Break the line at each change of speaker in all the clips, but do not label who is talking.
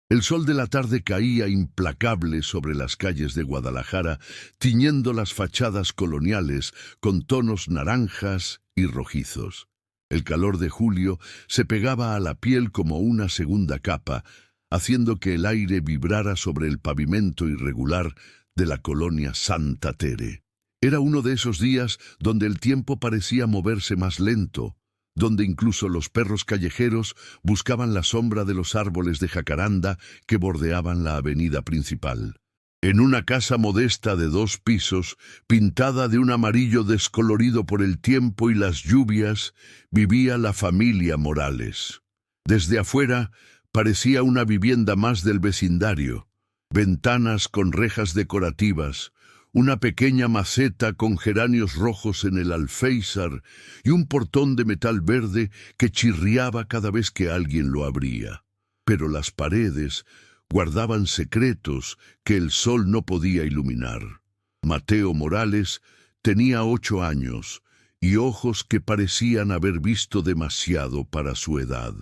El sol de la tarde caía implacable sobre las calles de Guadalajara, tiñendo las fachadas coloniales con tonos naranjas y rojizos. El calor de julio se pegaba a la piel como una segunda capa, haciendo que el aire vibrara sobre el pavimento irregular de la colonia Santa Tere. Era uno de esos días donde el tiempo parecía moverse más lento, donde incluso los perros callejeros buscaban la sombra de los árboles de jacaranda que bordeaban la avenida principal. En una casa modesta de 2 pisos, pintada de un amarillo descolorido por el tiempo y las lluvias, vivía la familia Morales. Desde afuera parecía una vivienda más del vecindario, ventanas con rejas decorativas, una pequeña maceta con geranios rojos en el alféizar y un portón de metal verde que chirriaba cada vez que alguien lo abría. Pero las paredes guardaban secretos que el sol no podía iluminar. Mateo Morales tenía 8 años y ojos que parecían haber visto demasiado para su edad.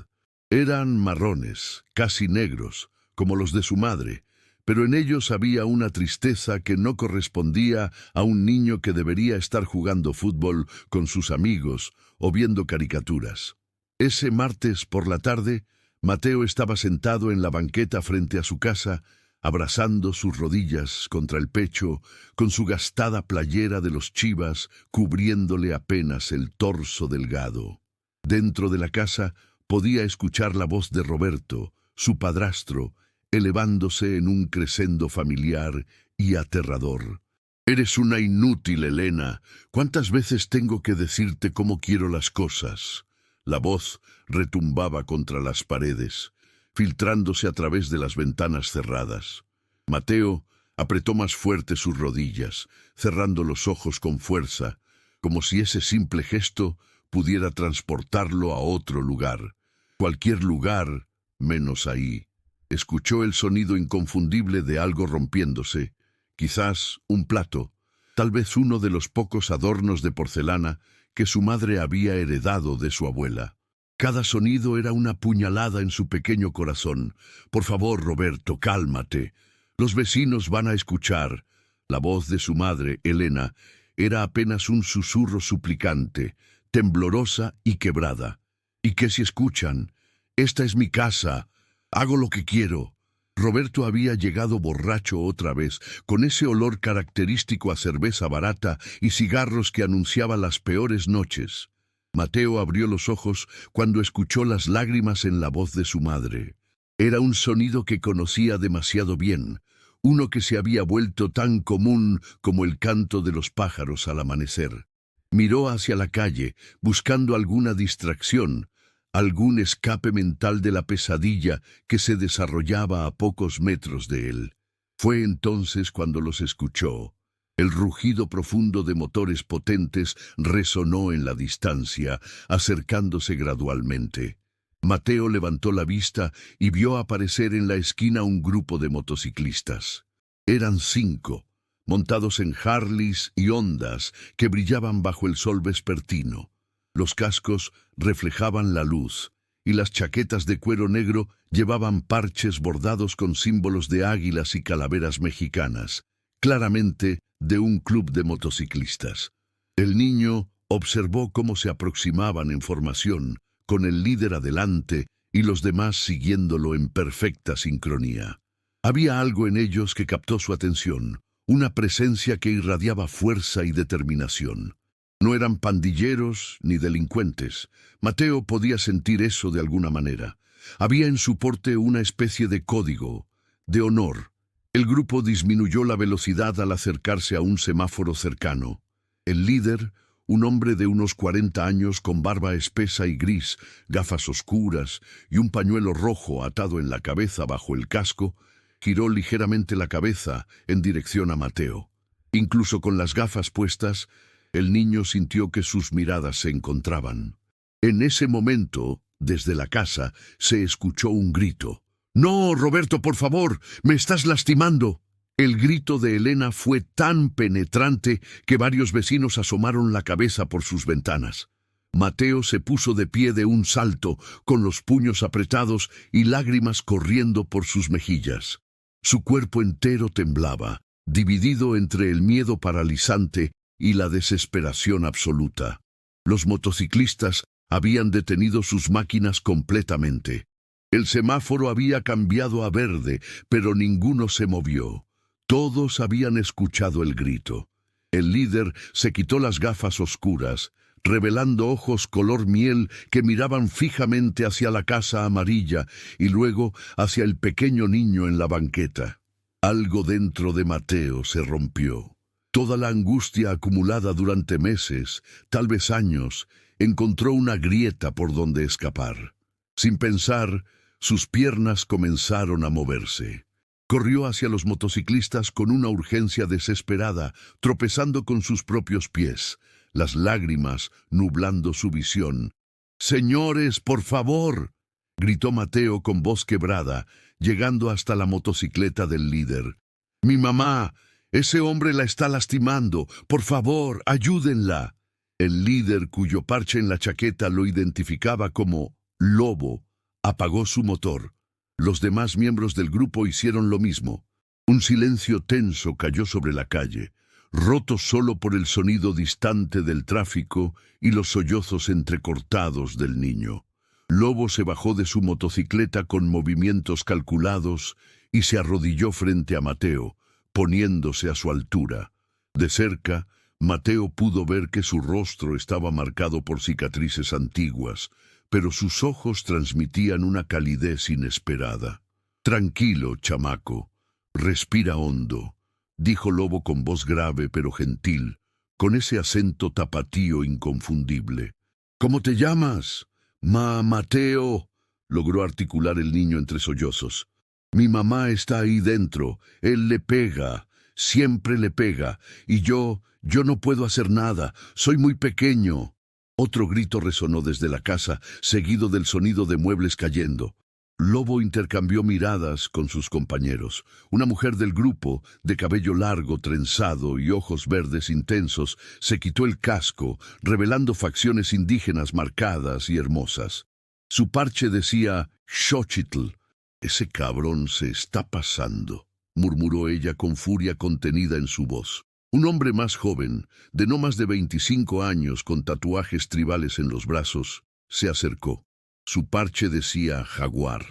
Eran marrones, casi negros, como los de su madre, pero en ellos había una tristeza que no correspondía a un niño que debería estar jugando fútbol con sus amigos o viendo caricaturas. Ese martes por la tarde, Mateo estaba sentado en la banqueta frente a su casa, abrazando sus rodillas contra el pecho, con su gastada playera de los Chivas cubriéndole apenas el torso delgado. Dentro de la casa podía escuchar la voz de Roberto, su padrastro, elevándose en un crescendo familiar y aterrador. «Eres una inútil, Elena. ¿Cuántas veces tengo que decirte cómo quiero las cosas?» La voz retumbaba contra las paredes, filtrándose a través de las ventanas cerradas. Mateo apretó más fuerte sus rodillas, cerrando los ojos con fuerza, como si ese simple gesto pudiera transportarlo a otro lugar. Cualquier lugar, menos ahí. Escuchó el sonido inconfundible de algo rompiéndose, quizás un plato, tal vez uno de los pocos adornos de porcelana que su madre había heredado de su abuela. Cada sonido era una puñalada en su pequeño corazón. «Por favor, Roberto, cálmate. Los vecinos van a escuchar». La voz de su madre, Elena, era apenas un susurro suplicante, temblorosa y quebrada. «¿Y qué si escuchan? Esta es mi casa. Hago lo que quiero». Roberto había llegado borracho otra vez, con ese olor característico a cerveza barata y cigarros que anunciaba las peores noches. Mateo abrió los ojos cuando escuchó las lágrimas en la voz de su madre. Era un sonido que conocía demasiado bien, uno que se había vuelto tan común como el canto de los pájaros al amanecer. Miró hacia la calle, buscando alguna distracción, algún escape mental de la pesadilla que se desarrollaba a pocos metros de él. Fue entonces cuando los escuchó. El rugido profundo de motores potentes resonó en la distancia, acercándose gradualmente. Mateo levantó la vista y vio aparecer en la esquina un grupo de motociclistas. Eran 5, montados en Harleys y Hondas que brillaban bajo el sol vespertino. Los cascos reflejaban la luz, y las chaquetas de cuero negro llevaban parches bordados con símbolos de águilas y calaveras mexicanas, claramente de un club de motociclistas. El niño observó cómo se aproximaban en formación, con el líder adelante y los demás siguiéndolo en perfecta sincronía. Había algo en ellos que captó su atención, una presencia que irradiaba fuerza y determinación. No eran pandilleros ni delincuentes. Mateo podía sentir eso de alguna manera. Había en su porte una especie de código, de honor. El grupo disminuyó la velocidad al acercarse a un semáforo cercano. El líder, un hombre de unos 40 años con barba espesa y gris, gafas oscuras y un pañuelo rojo atado en la cabeza bajo el casco, giró ligeramente la cabeza en dirección a Mateo. Incluso con las gafas puestas, el niño sintió que sus miradas se encontraban. En ese momento, desde la casa, se escuchó un grito. «¡No, Roberto, por favor! ¡Me estás lastimando!». El grito de Elena fue tan penetrante que varios vecinos asomaron la cabeza por sus ventanas. Mateo se puso de pie de un salto, con los puños apretados y lágrimas corriendo por sus mejillas. Su cuerpo entero temblaba, dividido entre el miedo paralizante y la desesperación absoluta. Los motociclistas habían detenido sus máquinas completamente. El semáforo había cambiado a verde, pero ninguno se movió. Todos habían escuchado el grito. El líder se quitó las gafas oscuras, revelando ojos color miel que miraban fijamente hacia la casa amarilla y luego hacia el pequeño niño en la banqueta. Algo dentro de Mateo se rompió. Toda la angustia acumulada durante meses, tal vez años, encontró una grieta por donde escapar. Sin pensar, sus piernas comenzaron a moverse. Corrió hacia los motociclistas con una urgencia desesperada, tropezando con sus propios pies, las lágrimas nublando su visión. «¡Señores, por favor!», gritó Mateo con voz quebrada, llegando hasta la motocicleta del líder. «¡Mi mamá! Ese hombre la está lastimando. Por favor, ayúdenla». El líder, cuyo parche en la chaqueta lo identificaba como Lobo, apagó su motor. Los demás miembros del grupo hicieron lo mismo. Un silencio tenso cayó sobre la calle, roto solo por el sonido distante del tráfico y los sollozos entrecortados del niño. Lobo se bajó de su motocicleta con movimientos calculados y se arrodilló frente a Mateo, poniéndose a su altura. De cerca, Mateo pudo ver que su rostro estaba marcado por cicatrices antiguas, pero sus ojos transmitían una calidez inesperada. «Tranquilo, chamaco. Respira hondo», dijo Lobo con voz grave pero gentil, con ese acento tapatío inconfundible. «¿Cómo te llamas?» «Mateo», logró articular el niño entre sollozos. «Mi mamá está ahí dentro. Él le pega. Siempre le pega. Y yo no puedo hacer nada. Soy muy pequeño». Otro grito resonó desde la casa, seguido del sonido de muebles cayendo. Lobo intercambió miradas con sus compañeros. Una mujer del grupo, de cabello largo, trenzado y ojos verdes intensos, se quitó el casco, revelando facciones indígenas marcadas y hermosas. Su parche decía «Xochitl». «Ese cabrón se está pasando», murmuró ella con furia contenida en su voz. Un hombre más joven, de no más de 25 años, con tatuajes tribales en los brazos, se acercó. Su parche decía Jaguar.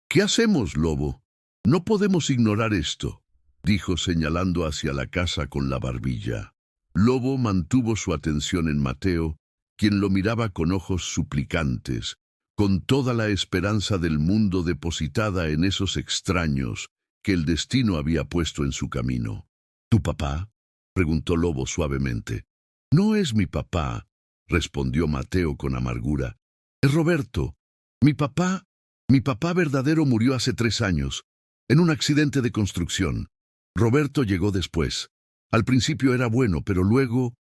«¿Qué hacemos, Lobo? No podemos ignorar esto», dijo señalando hacia la casa con la barbilla. Lobo mantuvo su atención en Mateo, quien lo miraba con ojos suplicantes, con toda la esperanza del mundo depositada en esos extraños que el destino había puesto en su camino. «¿Tu papá?», preguntó Lobo suavemente. «No es mi papá», respondió Mateo con amargura. «Es Roberto. Mi papá verdadero murió hace 3 años, en un accidente de construcción. Roberto llegó después. Al principio era bueno, pero luego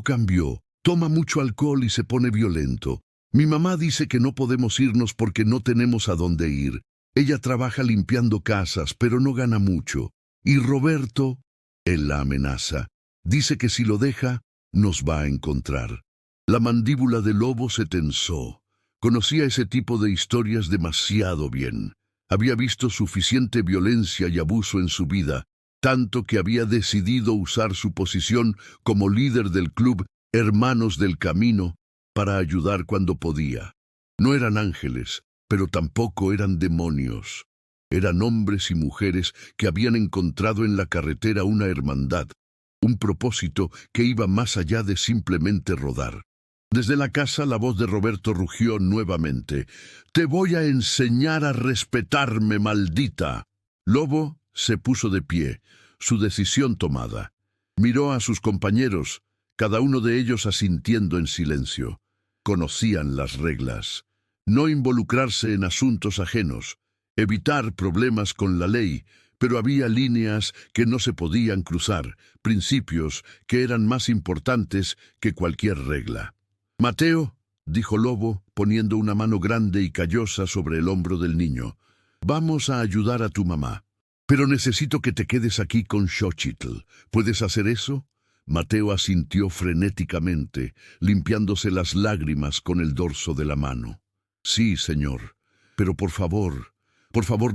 cambió. Toma mucho alcohol y se pone violento. Mi mamá dice que no podemos irnos porque no tenemos a dónde ir. Ella trabaja limpiando casas, pero no gana mucho. Y Roberto, él la amenaza. Dice que si lo deja, nos va a encontrar». La mandíbula de Lobo se tensó. Conocía ese tipo de historias demasiado bien. Había visto suficiente violencia y abuso en su vida, tanto que había decidido usar su posición como líder del club Hermanos del Camino para ayudar cuando podía. No eran ángeles, pero tampoco eran demonios. Eran hombres y mujeres que habían encontrado en la carretera una hermandad, un propósito que iba más allá de simplemente rodar. Desde la casa la voz de Roberto rugió nuevamente. «Te voy a enseñar a respetarme, maldita». Lobo se puso de pie, su decisión tomada. Miró a sus compañeros, cada uno de ellos asintiendo en silencio. Conocían las reglas. No involucrarse en asuntos ajenos, evitar problemas con la ley, pero había líneas que no se podían cruzar, principios que eran más importantes que cualquier regla. «Mateo», dijo Lobo, poniendo una mano grande y callosa sobre el hombro del niño, «vamos a ayudar a tu mamá. Pero necesito que te quedes aquí con Xochitl. ¿Puedes hacer eso?». Mateo asintió frenéticamente, limpiándose las lágrimas con el dorso de la mano. Sí, señor, pero por favor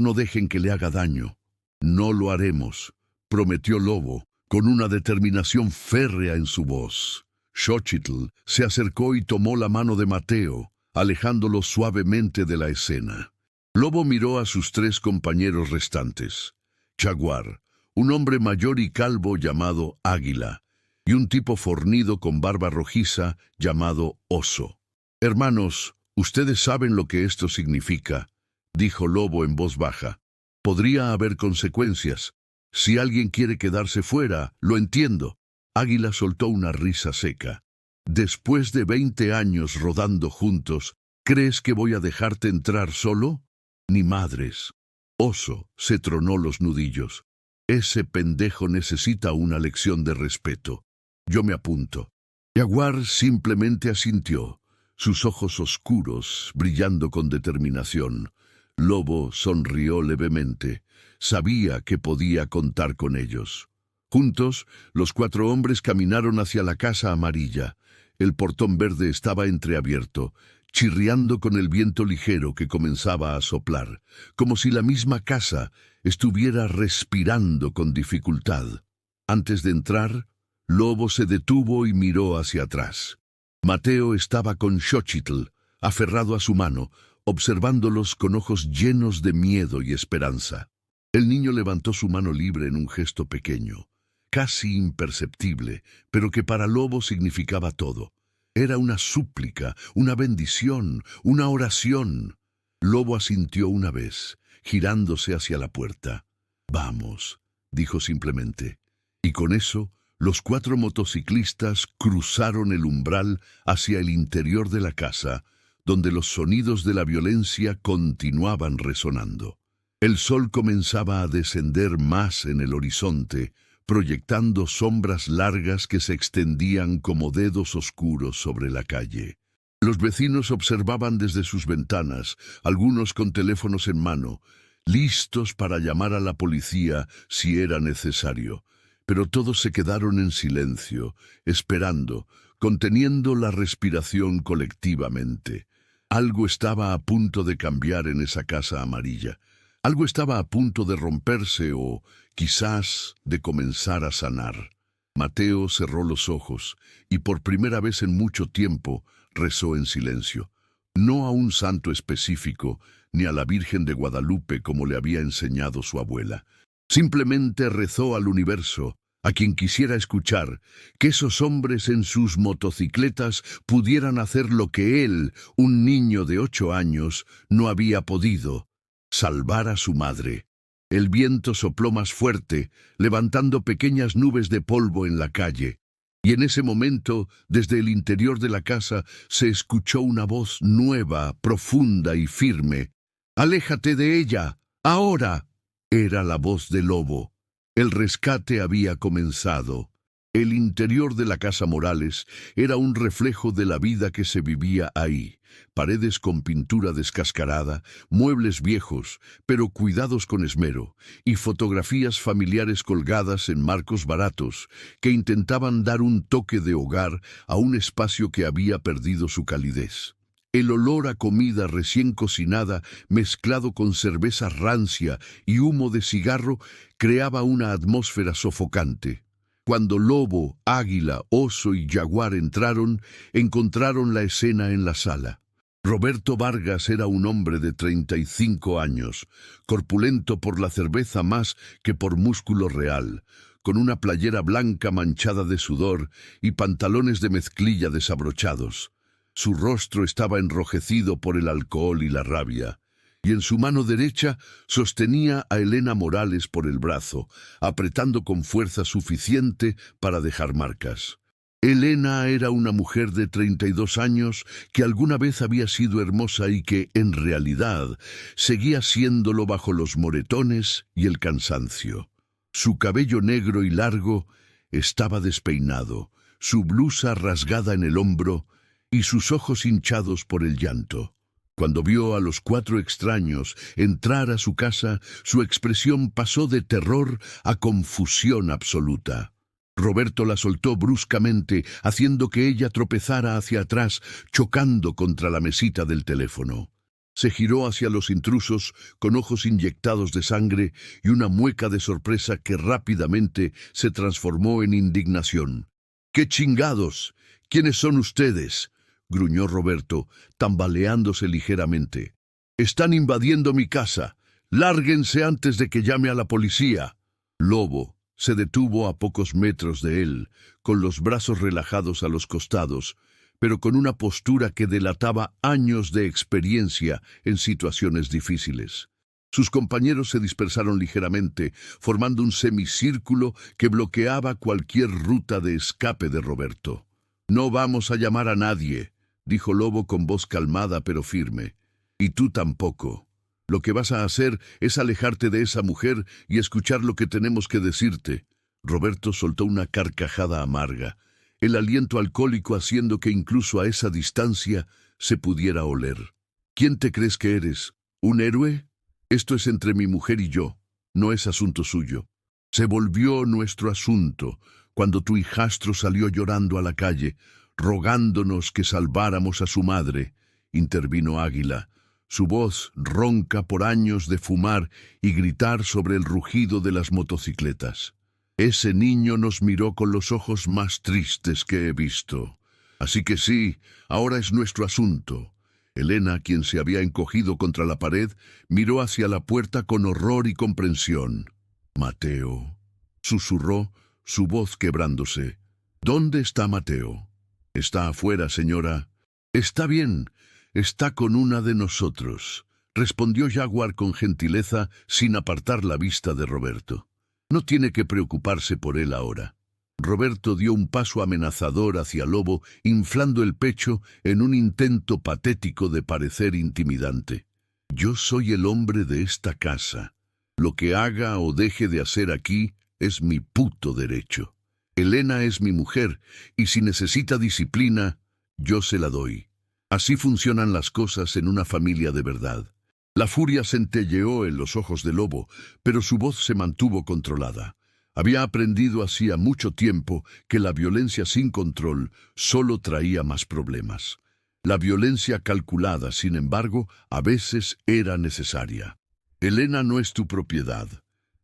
no dejen que le haga daño. No lo haremos, prometió Lobo, con una determinación férrea en su voz. Xochitl se acercó y tomó la mano de Mateo, alejándolo suavemente de la escena. Lobo miró a sus 3 compañeros restantes. Jaguar, un hombre mayor y calvo llamado Águila, y un tipo fornido con barba rojiza llamado Oso. «Hermanos, ustedes saben lo que esto significa», dijo Lobo en voz baja. «Podría haber consecuencias. Si alguien quiere quedarse fuera, lo entiendo». Águila soltó una risa seca. «Después de 20 años rodando juntos, ¿crees que voy a dejarte entrar solo? Ni madres». Oso se tronó los nudillos. «Ese pendejo necesita una lección de respeto. Yo me apunto». Jaguar simplemente asintió, sus ojos oscuros brillando con determinación. Lobo sonrió levemente. Sabía que podía contar con ellos. Juntos, los 4 hombres caminaron hacia la casa amarilla. El portón verde estaba entreabierto, chirriando con el viento ligero que comenzaba a soplar, como si la misma casa estuviera respirando con dificultad. Antes de entrar, Lobo se detuvo y miró hacia atrás. Mateo estaba con Xochitl, aferrado a su mano, observándolos con ojos llenos de miedo y esperanza. El niño levantó su mano libre en un gesto pequeño, casi imperceptible, pero que para Lobo significaba todo. Era una súplica, una bendición, una oración. Lobo asintió una vez, girándose hacia la puerta. «Vamos», dijo simplemente. Y con eso, los 4 motociclistas cruzaron el umbral hacia el interior de la casa, donde los sonidos de la violencia continuaban resonando. El sol comenzaba a descender más en el horizonte, proyectando sombras largas que se extendían como dedos oscuros sobre la calle. Los vecinos observaban desde sus ventanas, algunos con teléfonos en mano, listos para llamar a la policía si era necesario. Pero todos se quedaron en silencio, esperando, conteniendo la respiración colectivamente. Algo estaba a punto de cambiar en esa casa amarilla. Algo estaba a punto de romperse o, quizás, de comenzar a sanar. Mateo cerró los ojos y por primera vez en mucho tiempo rezó en silencio. No a un santo específico, ni a la Virgen de Guadalupe como le había enseñado su abuela. Simplemente rezó al universo, a quien quisiera escuchar, que esos hombres en sus motocicletas pudieran hacer lo que él, un niño de 8 años, no había podido: salvar a su madre. El viento sopló más fuerte, levantando pequeñas nubes de polvo en la calle. Y en ese momento, desde el interior de la casa, se escuchó una voz nueva, profunda y firme. «¡Aléjate de ella! ¡Ahora!». Era la voz de Lobo. El rescate había comenzado. El interior de la casa Morales era un reflejo de la vida que se vivía ahí. Paredes con pintura descascarada, muebles viejos, pero cuidados con esmero, y fotografías familiares colgadas en marcos baratos que intentaban dar un toque de hogar a un espacio que había perdido su calidez. El olor a comida recién cocinada, mezclado con cerveza rancia y humo de cigarro, creaba una atmósfera sofocante. Cuando Lobo, Águila, Oso y Jaguar encontraron la escena en la sala. Roberto Vargas era un hombre de 35 años, corpulento por la cerveza más que por músculo real, con una playera blanca manchada de sudor y pantalones de mezclilla desabrochados. Su rostro estaba enrojecido por el alcohol y la rabia, y en su mano derecha sostenía a Elena Morales por el brazo, apretando con fuerza suficiente para dejar marcas. Elena era una mujer de 32 años que alguna vez había sido hermosa y que, en realidad, seguía siéndolo bajo los moretones y el cansancio. Su cabello negro y largo estaba despeinado, su blusa rasgada en el hombro y sus ojos hinchados por el llanto. Cuando vio a los 4 extraños entrar a su casa, su expresión pasó de terror a confusión absoluta. Roberto la soltó bruscamente, haciendo que ella tropezara hacia atrás, chocando contra la mesita del teléfono. Se giró hacia los intrusos, con ojos inyectados de sangre y una mueca de sorpresa que rápidamente se transformó en indignación. —¡Qué chingados! ¿Quiénes son ustedes? —gruñó Roberto, tambaleándose ligeramente. —Están invadiendo mi casa. ¡Lárguense antes de que llame a la policía! Lobo se detuvo a pocos metros de él, con los brazos relajados a los costados, pero con una postura que delataba años de experiencia en situaciones difíciles. Sus compañeros se dispersaron ligeramente, formando un semicírculo que bloqueaba cualquier ruta de escape de Roberto. —No vamos a llamar a nadie —dijo Lobo con voz calmada pero firme—. Y tú tampoco. Lo que vas a hacer es alejarte de esa mujer y escuchar lo que tenemos que decirte. Roberto soltó una carcajada amarga, el aliento alcohólico haciendo que incluso a esa distancia se pudiera oler. ¿Quién te crees que eres? ¿Un héroe? Esto es entre mi mujer y yo, no es asunto suyo. Se volvió nuestro asunto cuando tu hijastro salió llorando a la calle, rogándonos que salváramos a su madre, intervino Águila, su voz ronca por años de fumar y gritar sobre el rugido de las motocicletas. Ese niño nos miró con los ojos más tristes que he visto. Así que sí, ahora es nuestro asunto. Elena, quien se había encogido contra la pared, miró hacia la puerta con horror y comprensión. Mateo, susurró, su voz quebrándose. ¿Dónde está Mateo? Está afuera, señora. Está bien. Está con una de nosotros, respondió Jaguar con gentileza sin apartar la vista de Roberto. No tiene que preocuparse por él ahora. Roberto dio un paso amenazador hacia Lobo, inflando el pecho en un intento patético de parecer intimidante. Yo soy el hombre de esta casa. Lo que haga o deje de hacer aquí es mi puto derecho. Elena es mi mujer, y si necesita disciplina, yo se la doy. Así funcionan las cosas en una familia de verdad. La furia centelleó en los ojos de Lobo, pero su voz se mantuvo controlada. Había aprendido hacía mucho tiempo que la violencia sin control solo traía más problemas. La violencia calculada, sin embargo, a veces era necesaria. Elena no es tu propiedad,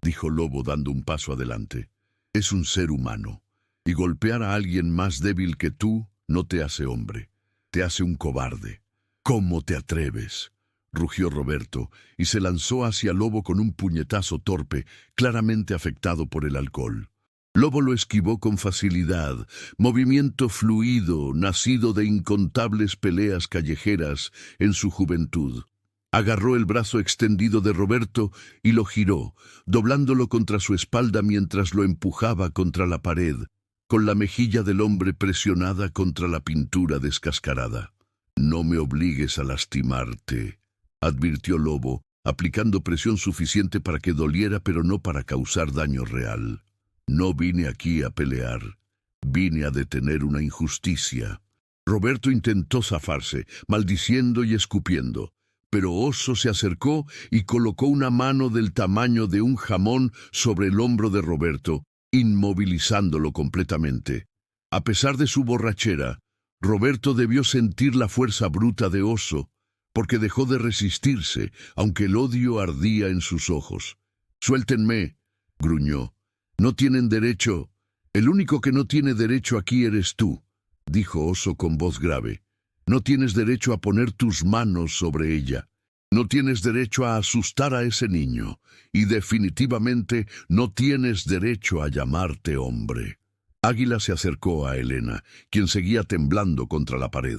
dijo Lobo dando un paso adelante. Es un ser humano, y golpear a alguien más débil que tú no te hace hombre. Te hace un cobarde. ¿Cómo te atreves?, rugió Roberto, y se lanzó hacia Lobo con un puñetazo torpe, claramente afectado por el alcohol. Lobo lo esquivó con facilidad, movimiento fluido, nacido de incontables peleas callejeras en su juventud. Agarró el brazo extendido de Roberto y lo giró, doblándolo contra su espalda mientras lo empujaba contra la pared, con la mejilla del hombre presionada contra la pintura descascarada. «No me obligues a lastimarte», advirtió Lobo, aplicando presión suficiente para que doliera pero no para causar daño real. «No vine aquí a pelear, vine a detener una injusticia». Roberto intentó zafarse, maldiciendo y escupiendo, pero Oso se acercó y colocó una mano del tamaño de un jamón sobre el hombro de Roberto, inmovilizándolo completamente. A pesar de su borrachera, Roberto debió sentir la fuerza bruta de Oso, porque dejó de resistirse, aunque el odio ardía en sus ojos. «Suéltenme», gruñó. «No tienen derecho. El único que no tiene derecho aquí eres tú», dijo Oso con voz grave. «No tienes derecho a poner tus manos sobre ella. No tienes derecho a asustar a ese niño. Y definitivamente no tienes derecho a llamarte hombre». Águila se acercó a Elena, quien seguía temblando contra la pared.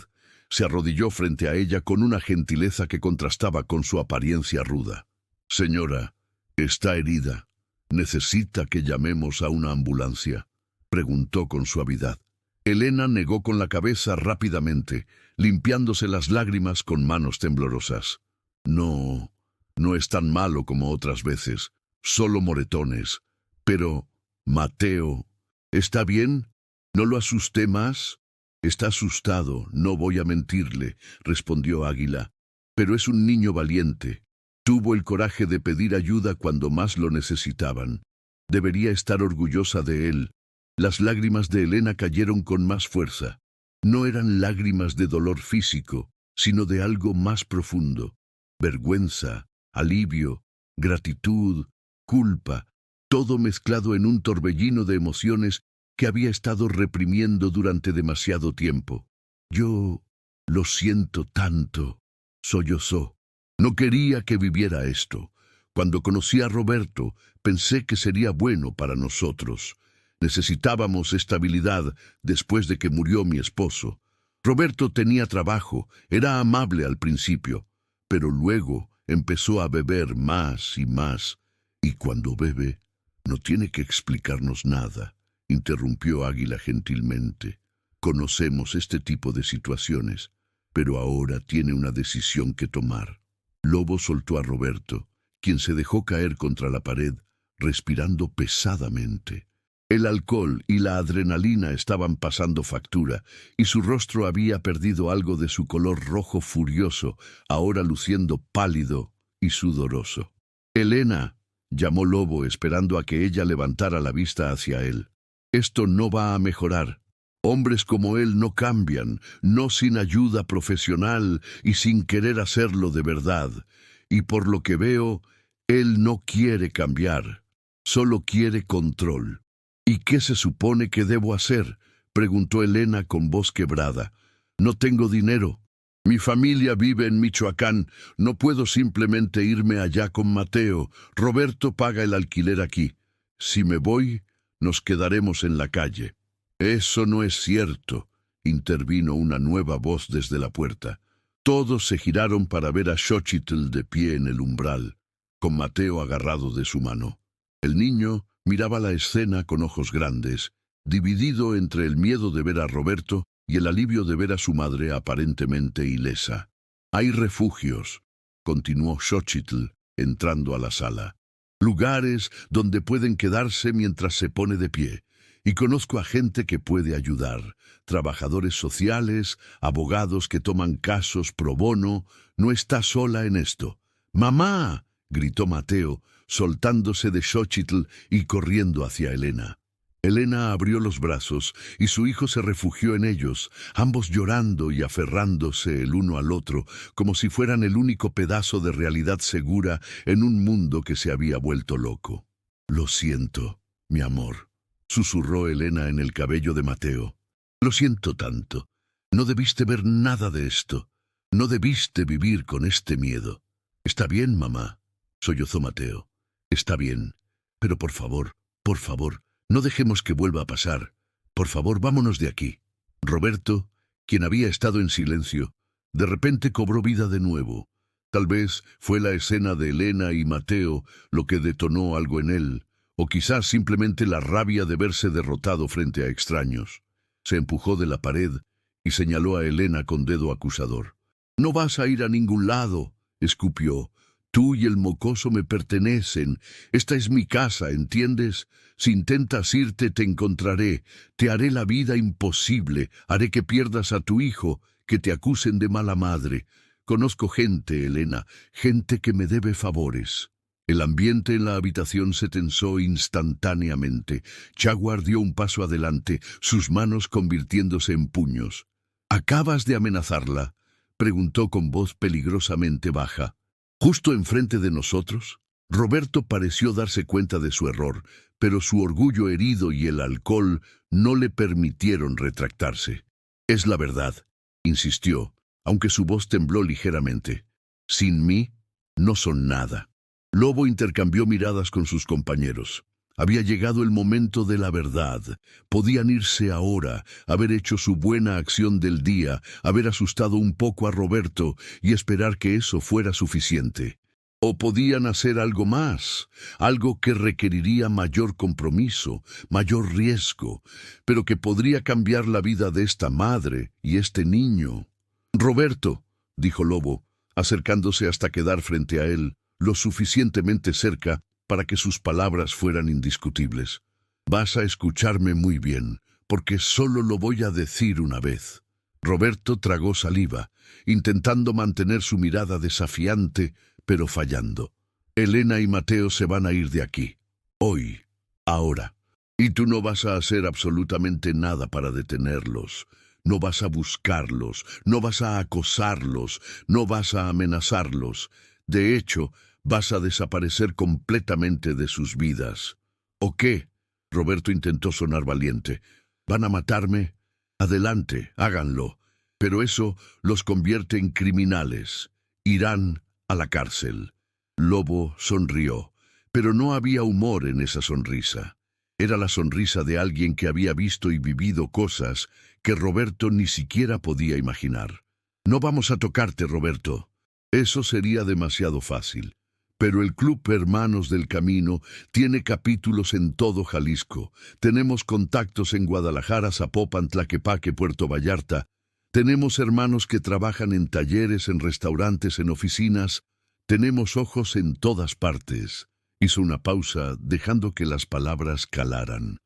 Se arrodilló frente a ella con una gentileza que contrastaba con su apariencia ruda. «Señora, está herida. ¿Necesita que llamemos a una ambulancia?», preguntó con suavidad. Elena negó con la cabeza rápidamente, limpiándose las lágrimas con manos temblorosas. «No, no es tan malo como otras veces, solo moretones. Pero, Mateo, ¿está bien? ¿No lo asusté más?». «Está asustado, no voy a mentirle», respondió Águila. «Pero es un niño valiente. Tuvo el coraje de pedir ayuda cuando más lo necesitaban. Debería estar orgullosa de él. Las lágrimas de Elena cayeron con más fuerza. No eran lágrimas de dolor físico, sino de algo más profundo. Vergüenza, alivio, gratitud, culpa, todo mezclado en un torbellino de emociones que había estado reprimiendo durante demasiado tiempo. Yo lo siento tanto, sollozó. No quería que viviera esto. Cuando conocí a Roberto, pensé que sería bueno para nosotros. Necesitábamos estabilidad después de que murió mi esposo. Roberto tenía trabajo, era amable al principio, pero luego empezó a beber más y más. Y cuando bebe, no tiene que explicarnos nada, interrumpió Águila gentilmente. Conocemos este tipo de situaciones, pero ahora tiene una decisión que tomar. Lobo soltó a Roberto, quien se dejó caer contra la pared, respirando pesadamente. El alcohol y la adrenalina estaban pasando factura, y su rostro había perdido algo de su color rojo furioso, ahora luciendo pálido y sudoroso. «Elena», llamó Lobo esperando a que ella levantara la vista hacia él. «Esto no va a mejorar. Hombres como él no cambian, no sin ayuda profesional y sin querer hacerlo de verdad. Y por lo que veo, él no quiere cambiar, solo quiere control». «¿Y qué se supone que debo hacer?», preguntó Elena con voz quebrada. «No tengo dinero. Mi familia vive en Michoacán. No puedo simplemente irme allá con Mateo. Roberto paga el alquiler aquí. Si me voy, nos quedaremos en la calle». «Eso no es cierto», intervino una nueva voz desde la puerta. Todos se giraron para ver a Xochitl de pie en el umbral, con Mateo agarrado de su mano. El niño miraba la escena con ojos grandes, dividido entre el miedo de ver a Roberto y el alivio de ver a su madre aparentemente ilesa. «Hay refugios», continuó Xochitl, entrando a la sala. «Lugares donde pueden quedarse mientras se pone de pie. Y conozco a gente que puede ayudar, trabajadores sociales, abogados que toman casos pro bono. No está sola en esto». «¡Mamá!», gritó Mateo, soltándose de Xochitl y corriendo hacia Elena. Elena abrió los brazos y su hijo se refugió en ellos, ambos llorando y aferrándose el uno al otro, como si fueran el único pedazo de realidad segura en un mundo que se había vuelto loco. «Lo siento, mi amor», susurró Elena en el cabello de Mateo. «Lo siento tanto. No debiste ver nada de esto. No debiste vivir con este miedo». «Está bien, mamá», sollozó Mateo. «Está bien. Pero por favor, no dejemos que vuelva a pasar. Por favor, vámonos de aquí». Roberto, quien había estado en silencio, de repente cobró vida de nuevo. Tal vez fue la escena de Elena y Mateo lo que detonó algo en él, o quizás simplemente la rabia de verse derrotado frente a extraños. Se empujó de la pared y señaló a Elena con dedo acusador. «No vas a ir a ningún lado», escupió. «Tú y el mocoso me pertenecen. Esta es mi casa, ¿entiendes? Si intentas irte, te encontraré. Te haré la vida imposible. Haré que pierdas a tu hijo, que te acusen de mala madre. Conozco gente, Elena, gente que me debe favores». El ambiente en la habitación se tensó instantáneamente. Jaguar dio un paso adelante, sus manos convirtiéndose en puños. «¿Acabas de amenazarla?», preguntó con voz peligrosamente baja. «¿Justo enfrente de nosotros?». Roberto pareció darse cuenta de su error, pero su orgullo herido y el alcohol no le permitieron retractarse. «Es la verdad», insistió, aunque su voz tembló ligeramente. «Sin mí, no son nada». Lobo intercambió miradas con sus compañeros. Había llegado el momento de la verdad. Podían irse ahora, haber hecho su buena acción del día, haber asustado un poco a Roberto y esperar que eso fuera suficiente. O podían hacer algo más, algo que requeriría mayor compromiso, mayor riesgo, pero que podría cambiar la vida de esta madre y este niño. «Roberto», dijo Lobo, acercándose hasta quedar frente a él, lo suficientemente cerca para que sus palabras fueran indiscutibles. «Vas a escucharme muy bien, porque solo lo voy a decir una vez». Roberto tragó saliva, intentando mantener su mirada desafiante, pero fallando. «Elena y Mateo se van a ir de aquí. Hoy. Ahora. Y tú no vas a hacer absolutamente nada para detenerlos. No vas a buscarlos, no vas a acosarlos, no vas a amenazarlos. De hecho, vas a desaparecer completamente de sus vidas. ¿O qué? Roberto intentó sonar valiente. ¿Van a matarme? Adelante, háganlo. Pero eso los convierte en criminales. Irán a la cárcel. Lobo sonrió, pero no había humor en esa sonrisa. Era la sonrisa de alguien que había visto y vivido cosas que Roberto ni siquiera podía imaginar. No vamos a tocarte, Roberto. Eso sería demasiado fácil. Pero el Club Hermanos del Camino tiene capítulos en todo Jalisco. Tenemos contactos en Guadalajara, Zapopan, Tlaquepaque, Puerto Vallarta. Tenemos hermanos que trabajan en talleres, en restaurantes, en oficinas. Tenemos ojos en todas partes. Hizo una pausa, dejando que las palabras calaran.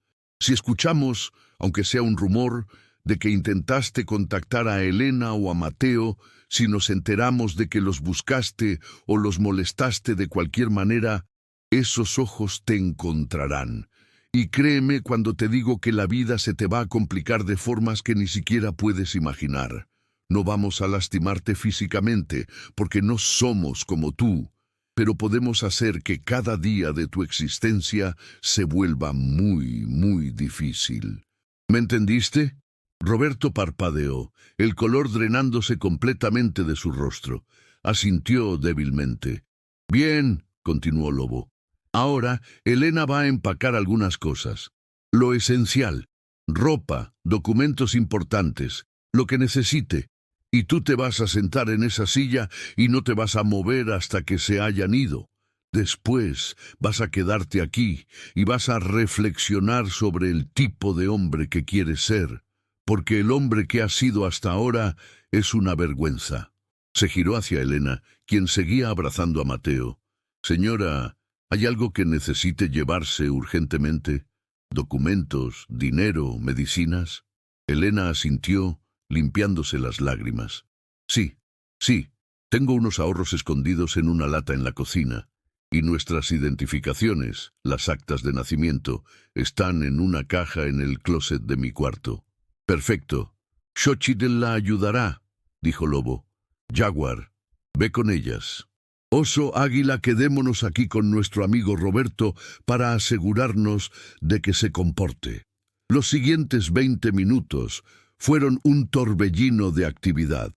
Si escuchamos, aunque sea un rumor, de que intentaste contactar a Elena o a Mateo, si nos enteramos de que los buscaste o los molestaste de cualquier manera, esos ojos te encontrarán. Y créeme cuando te digo que la vida se te va a complicar de formas que ni siquiera puedes imaginar. No vamos a lastimarte físicamente, porque no somos como tú, pero podemos hacer que cada día de tu existencia se vuelva muy, muy difícil. ¿Me entendiste? Roberto parpadeó, el color drenándose completamente de su rostro. Asintió débilmente. Bien, continuó Lobo. Ahora, Elena va a empacar algunas cosas. Lo esencial. Ropa, documentos importantes, lo que necesite. Y tú te vas a sentar en esa silla y no te vas a mover hasta que se hayan ido. Después vas a quedarte aquí y vas a reflexionar sobre el tipo de hombre que quieres ser. Porque el hombre que has sido hasta ahora es una vergüenza. Se giró hacia Elena, quien seguía abrazando a Mateo. Señora, ¿hay algo que necesite llevarse urgentemente? ¿Documentos, dinero, medicinas? Elena asintió, limpiándose las lágrimas. Sí, tengo unos ahorros escondidos en una lata en la cocina, y nuestras identificaciones, las actas de nacimiento, están en una caja en el closet de mi cuarto. Perfecto. Xochitl la ayudará, dijo Lobo. Jaguar, ve con ellas. Oso, Águila, quedémonos aquí con nuestro amigo Roberto para asegurarnos de que se comporte. Los siguientes 20 minutos fueron un torbellino de actividad.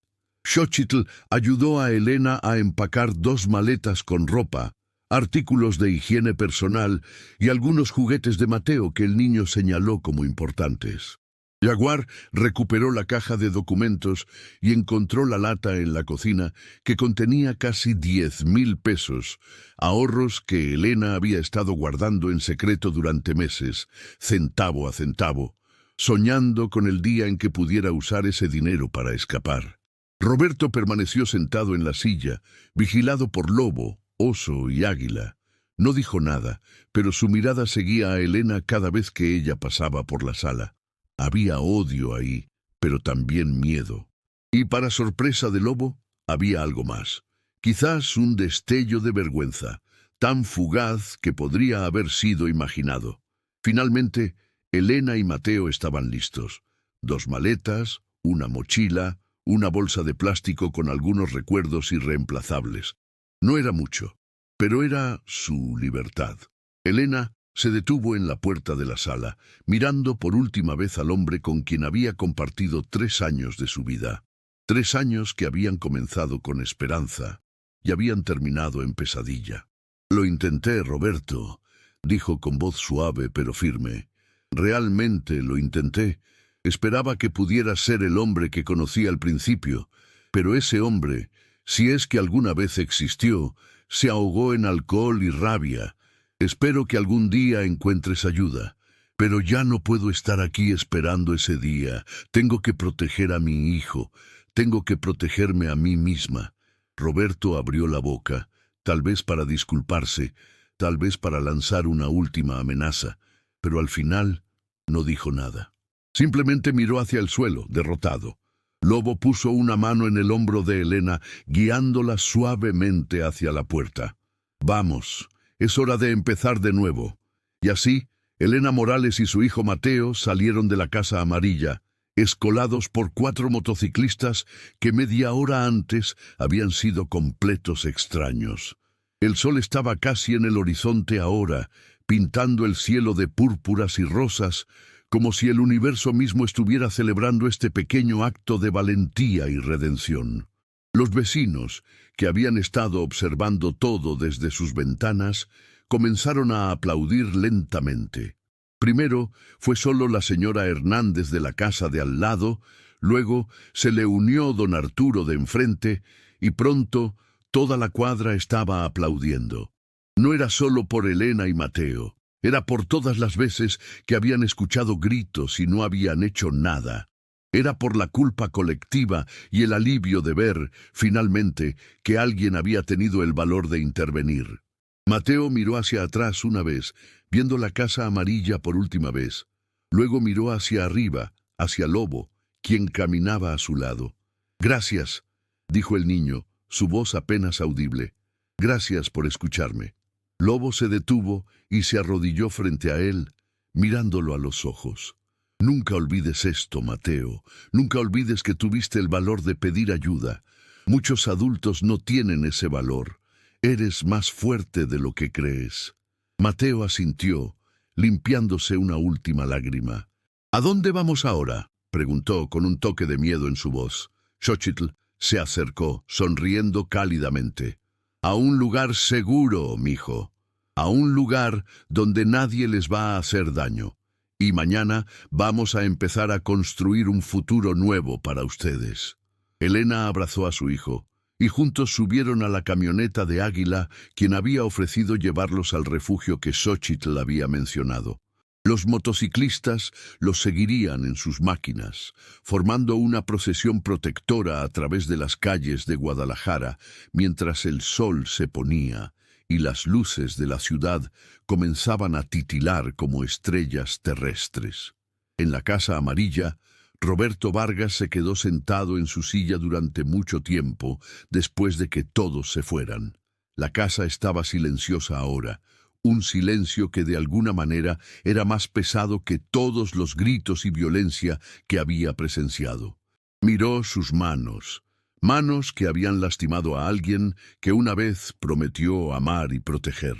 Xochitl ayudó a Elena a empacar 2 maletas con ropa, artículos de higiene personal y algunos juguetes de Mateo que el niño señaló como importantes. Jaguar recuperó la caja de documentos y encontró la lata en la cocina que contenía casi 10,000 pesos, ahorros que Elena había estado guardando en secreto durante meses, centavo a centavo, soñando con el día en que pudiera usar ese dinero para escapar. Roberto permaneció sentado en la silla, vigilado por Lobo, Oso y Águila. No dijo nada, pero su mirada seguía a Elena cada vez que ella pasaba por la sala. Había odio ahí, pero también miedo. Y para sorpresa de Lobo, había algo más. Quizás un destello de vergüenza, tan fugaz que podría haber sido imaginado. Finalmente, Elena y Mateo estaban listos. 2 maletas, una mochila, una bolsa de plástico con algunos recuerdos irreemplazables. No era mucho, pero era su libertad. Elena se detuvo en la puerta de la sala, mirando por última vez al hombre con quien había compartido 3 años de su vida. 3 años que habían comenzado con esperanza y habían terminado en pesadilla. Lo intenté, Roberto, dijo con voz suave pero firme. Realmente lo intenté. Esperaba que pudiera ser el hombre que conocí al principio, pero ese hombre, si es que alguna vez existió, se ahogó en alcohol y rabia. Espero que algún día encuentres ayuda, pero ya no puedo estar aquí esperando ese día. Tengo que proteger a mi hijo, tengo que protegerme a mí misma. Roberto abrió la boca, tal vez para disculparse, tal vez para lanzar una última amenaza, pero al final no dijo nada. Simplemente miró hacia el suelo, derrotado. Lobo puso una mano en el hombro de Elena, guiándola suavemente hacia la puerta. Vamos. Es hora de empezar de nuevo. Y así, Elena Morales y su hijo Mateo salieron de la Casa Amarilla, escolados por 4 motociclistas que media hora antes habían sido completos extraños. El sol estaba casi en el horizonte ahora, pintando el cielo de púrpuras y rosas, como si el universo mismo estuviera celebrando este pequeño acto de valentía y redención. Los vecinos, que habían estado observando todo desde sus ventanas, comenzaron a aplaudir lentamente. Primero fue solo la señora Hernández de la casa de al lado, luego se le unió don Arturo de enfrente, y pronto toda la cuadra estaba aplaudiendo. No era solo por Elena y Mateo, era por todas las veces que habían escuchado gritos y no habían hecho nada. Era por la culpa colectiva y el alivio de ver, finalmente, que alguien había tenido el valor de intervenir. Mateo miró hacia atrás una vez, viendo la Casa Amarilla por última vez. Luego miró hacia arriba, hacia Lobo, quien caminaba a su lado. «Gracias», dijo el niño, su voz apenas audible. «Gracias por escucharme». Lobo se detuvo y se arrodilló frente a él, mirándolo a los ojos. «Nunca olvides esto, Mateo. Nunca olvides que tuviste el valor de pedir ayuda. Muchos adultos no tienen ese valor. Eres más fuerte de lo que crees». Mateo asintió, limpiándose una última lágrima. «¿A dónde vamos ahora?», preguntó con un toque de miedo en su voz. Xochitl se acercó, sonriendo cálidamente. «A un lugar seguro, mijo. A un lugar donde nadie les va a hacer daño. Y mañana vamos a empezar a construir un futuro nuevo para ustedes». Elena abrazó a su hijo, y juntos subieron a la camioneta de Águila, quien había ofrecido llevarlos al refugio que Xochitl había mencionado. Los motociclistas los seguirían en sus máquinas, formando una procesión protectora a través de las calles de Guadalajara, mientras el sol se ponía y las luces de la ciudad comenzaban a titilar como estrellas terrestres. En la Casa Amarilla, Roberto Vargas se quedó sentado en su silla durante mucho tiempo después de que todos se fueran. La casa estaba silenciosa ahora, un silencio que de alguna manera era más pesado que todos los gritos y violencia que había presenciado. Miró sus manos, manos que habían lastimado a alguien que una vez prometió amar y proteger.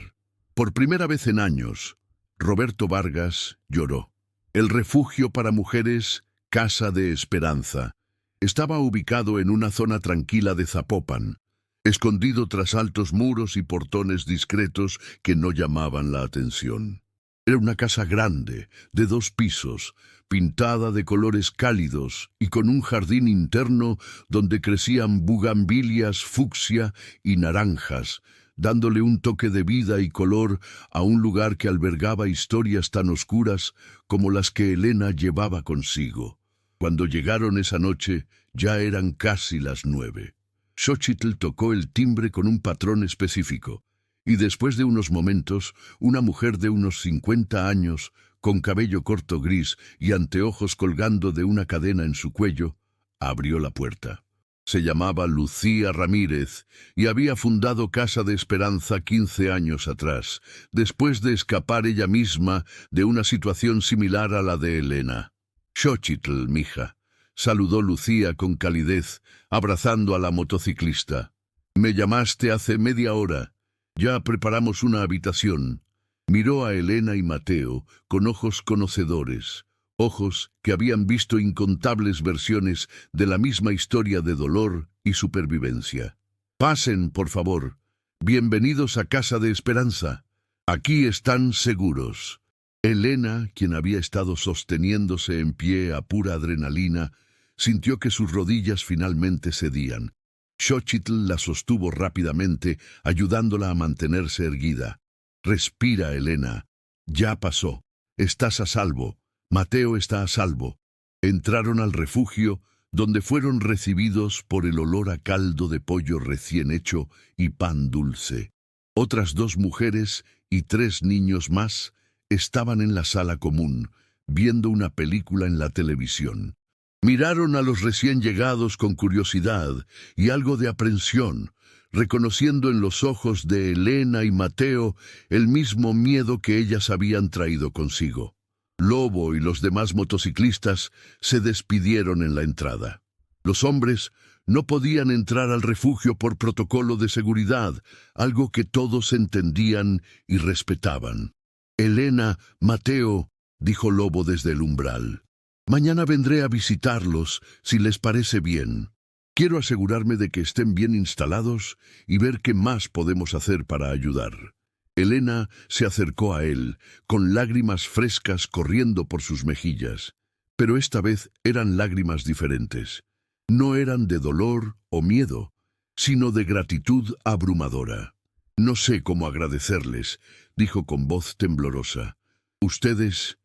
Por primera vez en años, Roberto Vargas lloró. El refugio para mujeres Casa de Esperanza estaba ubicado en una zona tranquila de Zapopan, escondido tras altos muros y portones discretos que no llamaban la atención. Era una casa grande, de 2 pisos, pintada de colores cálidos y con un jardín interno donde crecían bugambilias fucsia y naranjas, dándole un toque de vida y color a un lugar que albergaba historias tan oscuras como las que Elena llevaba consigo. Cuando llegaron esa noche, ya eran casi las 9. Xochitl tocó el timbre con un patrón específico, y después de unos momentos, una mujer de unos 50 años, con cabello corto gris y anteojos colgando de una cadena en su cuello, abrió la puerta. Se llamaba Lucía Ramírez y había fundado Casa de Esperanza 15 años atrás, después de escapar ella misma de una situación similar a la de Elena. «Xochitl, mija», saludó Lucía con calidez, abrazando a la motociclista. «Me llamaste hace media hora. Ya preparamos una habitación». Miró a Elena y Mateo con ojos conocedores, ojos que habían visto incontables versiones de la misma historia de dolor y supervivencia. «Pasen, por favor. Bienvenidos a Casa de Esperanza. Aquí están seguros». Elena, quien había estado sosteniéndose en pie a pura adrenalina, sintió que sus rodillas finalmente cedían. Xochitl la sostuvo rápidamente, ayudándola a mantenerse erguida. «Respira, Elena. Ya pasó. Estás a salvo. Mateo está a salvo». Entraron al refugio, donde fueron recibidos por el olor a caldo de pollo recién hecho y pan dulce. Otras 2 mujeres y 3 niños más estaban en la sala común, viendo una película en la televisión. Miraron a los recién llegados con curiosidad y algo de aprensión, reconociendo en los ojos de Elena y Mateo el mismo miedo que ellas habían traído consigo. Lobo y los demás motociclistas se despidieron en la entrada. Los hombres no podían entrar al refugio por protocolo de seguridad, algo que todos entendían y respetaban. «Elena, Mateo», dijo Lobo desde el umbral, «mañana vendré a visitarlos, si les parece bien. Quiero asegurarme de que estén bien instalados y ver qué más podemos hacer para ayudar». Elena se acercó a él, con lágrimas frescas corriendo por sus mejillas, pero esta vez eran lágrimas diferentes. No eran de dolor o miedo, sino de gratitud abrumadora. «No sé cómo agradecerles», dijo con voz temblorosa. Ustedes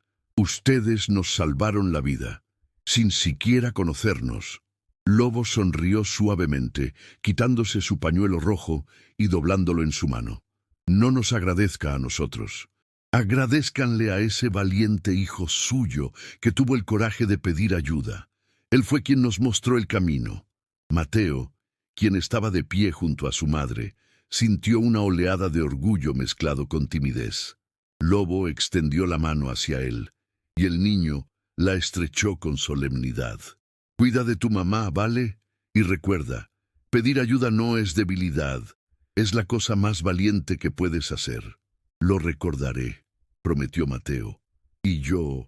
nos salvaron la vida, sin siquiera conocernos». Lobo sonrió suavemente, quitándose su pañuelo rojo y doblándolo en su mano. «No nos agradezca a nosotros. Agradézcanle a ese valiente hijo suyo que tuvo el coraje de pedir ayuda. Él fue quien nos mostró el camino». Mateo, quien estaba de pie junto a su madre, sintió una oleada de orgullo mezclado con timidez. Lobo extendió la mano hacia él, y el niño la estrechó con solemnidad. «Cuida de tu mamá, ¿vale? Y recuerda, pedir ayuda no es debilidad, es la cosa más valiente que puedes hacer». «Lo recordaré», prometió Mateo. «Y yo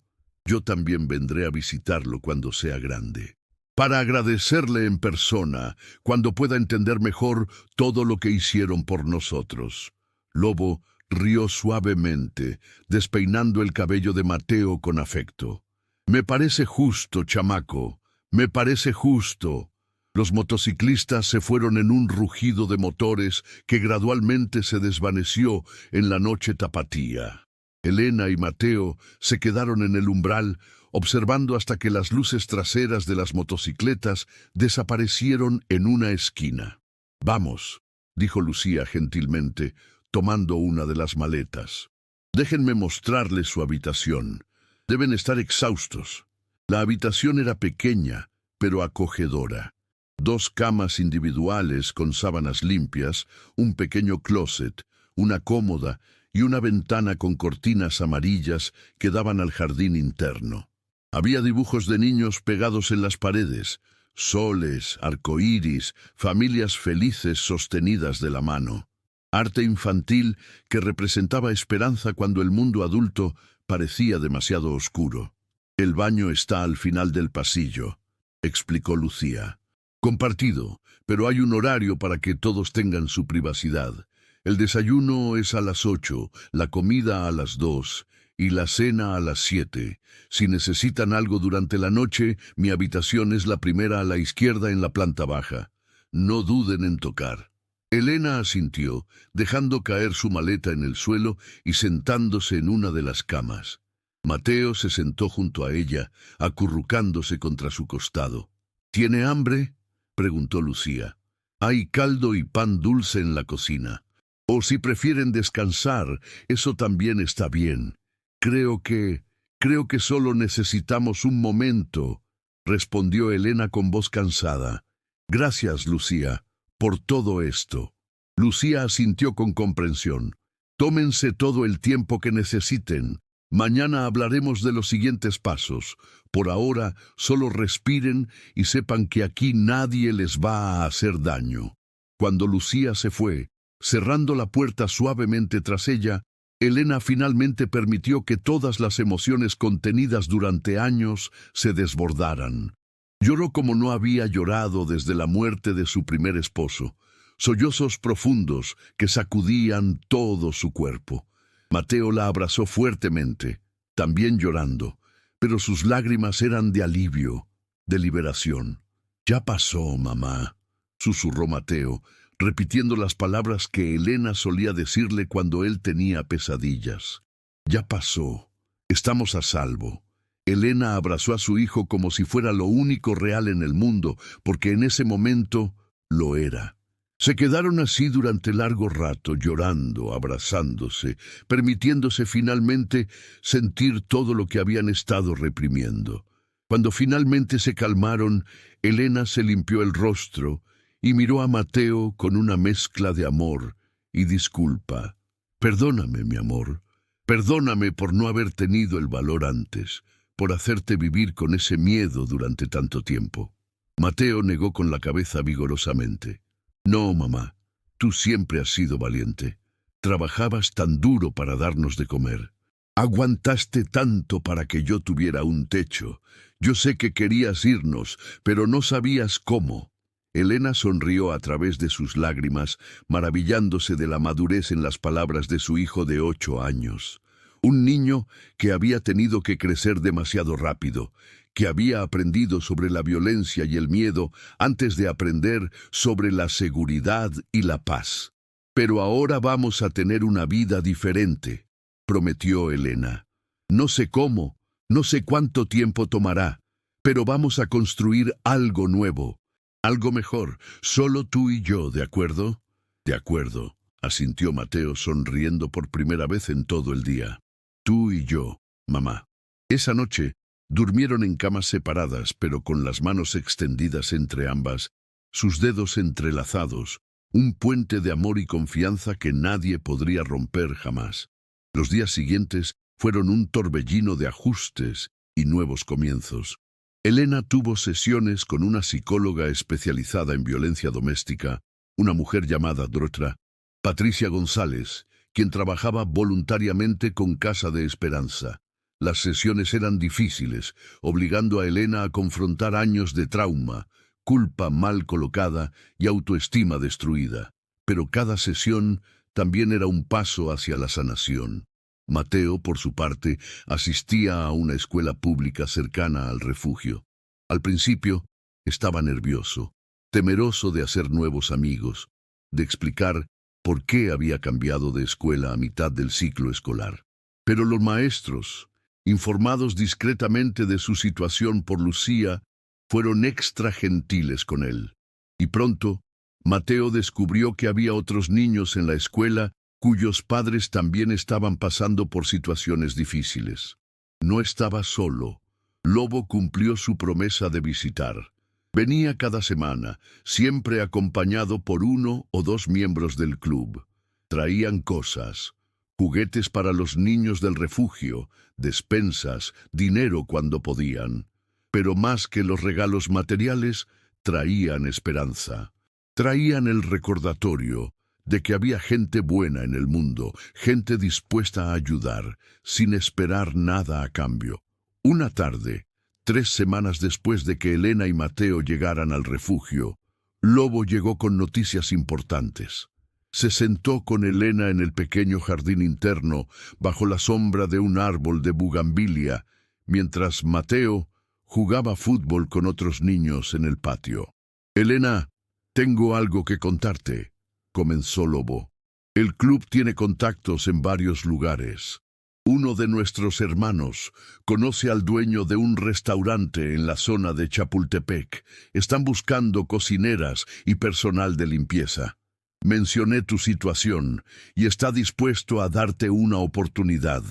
también vendré a visitarlo cuando sea grande, para agradecerle en persona, cuando pueda entender mejor todo lo que hicieron por nosotros». Lobo rió suavemente, despeinando el cabello de Mateo con afecto. «Me parece justo, chamaco, me parece justo». Los motociclistas se fueron en un rugido de motores que gradualmente se desvaneció en la noche tapatía. Elena y Mateo se quedaron en el umbral, observando hasta que las luces traseras de las motocicletas desaparecieron en una esquina. «Vamos», dijo Lucía gentilmente, tomando una de las maletas. «Déjenme mostrarles su habitación. Deben estar exhaustos». La habitación era pequeña, pero acogedora. 2 camas individuales con sábanas limpias, un pequeño closet, una cómoda y una ventana con cortinas amarillas que daban al jardín interno. Había dibujos de niños pegados en las paredes, soles, arcoíris, familias felices sostenidas de la mano. Arte infantil que representaba esperanza cuando el mundo adulto parecía demasiado oscuro. «El baño está al final del pasillo», explicó Lucía. «Compartido, pero hay un horario para que todos tengan su privacidad. El desayuno es a las 8, la comida a las 2 y la cena a las 7. Si necesitan algo durante la noche, mi habitación es la primera a la izquierda en la planta baja. No duden en tocar». Elena asintió, dejando caer su maleta en el suelo y sentándose en una de las camas. Mateo se sentó junto a ella, acurrucándose contra su costado. «¿Tiene hambre?», preguntó Lucía. «Hay caldo y pan dulce en la cocina. O si prefieren descansar, eso también está bien. Creo que solo necesitamos un momento», respondió Elena con voz cansada. «Gracias, Lucía, por todo esto». Lucía asintió con comprensión. «Tómense todo el tiempo que necesiten. Mañana hablaremos de los siguientes pasos. Por ahora, solo respiren y sepan que aquí nadie les va a hacer daño». Cuando Lucía se fue, cerrando la puerta suavemente tras ella, Elena finalmente permitió que todas las emociones contenidas durante años se desbordaran. Lloró como no había llorado desde la muerte de su primer esposo, sollozos profundos que sacudían todo su cuerpo. Mateo la abrazó fuertemente, también llorando, pero sus lágrimas eran de alivio, de liberación. «Ya pasó, mamá», susurró Mateo, repitiendo las palabras que Elena solía decirle cuando él tenía pesadillas. «Ya pasó. Estamos a salvo». Elena abrazó a su hijo como si fuera lo único real en el mundo, porque en ese momento lo era. Se quedaron así durante largo rato, llorando, abrazándose, permitiéndose finalmente sentir todo lo que habían estado reprimiendo. Cuando finalmente se calmaron, Elena se limpió el rostro y miró a Mateo con una mezcla de amor y disculpa. Perdóname, mi amor. Perdóname por no haber tenido el valor antes, por hacerte vivir con ese miedo durante tanto tiempo. Mateo negó con la cabeza vigorosamente. No, mamá, tú siempre has sido valiente. Trabajabas tan duro para darnos de comer. Aguantaste tanto para que yo tuviera un techo. Yo sé que querías irnos, pero no sabías cómo. Elena sonrió a través de sus lágrimas, maravillándose de la madurez en las palabras de su hijo de 8 años. Un niño que había tenido que crecer demasiado rápido, que había aprendido sobre la violencia y el miedo antes de aprender sobre la seguridad y la paz. Pero ahora vamos a tener una vida diferente, prometió Elena. No sé cómo, no sé cuánto tiempo tomará, pero vamos a construir algo nuevo, algo mejor, solo tú y yo, ¿de acuerdo? De acuerdo, asintió Mateo sonriendo por primera vez en todo el día. Tú y yo, mamá. Esa noche, durmieron en camas separadas, pero con las manos extendidas entre ambas, sus dedos entrelazados, un puente de amor y confianza que nadie podría romper jamás. Los días siguientes fueron un torbellino de ajustes y nuevos comienzos. Elena tuvo sesiones con una psicóloga especializada en violencia doméstica, una mujer llamada Drotra, Patricia González, quien trabajaba voluntariamente con Casa de Esperanza. Las sesiones eran difíciles, obligando a Elena a confrontar años de trauma, culpa mal colocada y autoestima destruida. Pero cada sesión también era un paso hacia la sanación. Mateo, por su parte, asistía a una escuela pública cercana al refugio. Al principio, estaba nervioso, temeroso de hacer nuevos amigos, de explicar por qué había cambiado de escuela a mitad del ciclo escolar. Pero los maestros, informados discretamente de su situación por Lucía, fueron extra gentiles con él. Y pronto, Mateo descubrió que había otros niños en la escuela cuyos padres también estaban pasando por situaciones difíciles. No estaba solo. Lobo cumplió su promesa de visitar. Venía cada semana, siempre acompañado por 1 o 2 miembros del club. Traían cosas, juguetes para los niños del refugio, despensas, dinero cuando podían. Pero más que los regalos materiales, traían esperanza. Traían el recordatorio de que había gente buena en el mundo, gente dispuesta a ayudar, sin esperar nada a cambio. Una tarde, 3 semanas después de que Elena y Mateo llegaran al refugio, Lobo llegó con noticias importantes. Se sentó con Elena en el pequeño jardín interno, bajo la sombra de un árbol de bugambilia, mientras Mateo jugaba fútbol con otros niños en el patio. Elena, tengo algo que contarte, comenzó Lobo. El club tiene contactos en varios lugares. Uno de nuestros hermanos conoce al dueño de un restaurante en la zona de Chapultepec. Están buscando cocineras y personal de limpieza. Mencioné tu situación y está dispuesto a darte una oportunidad.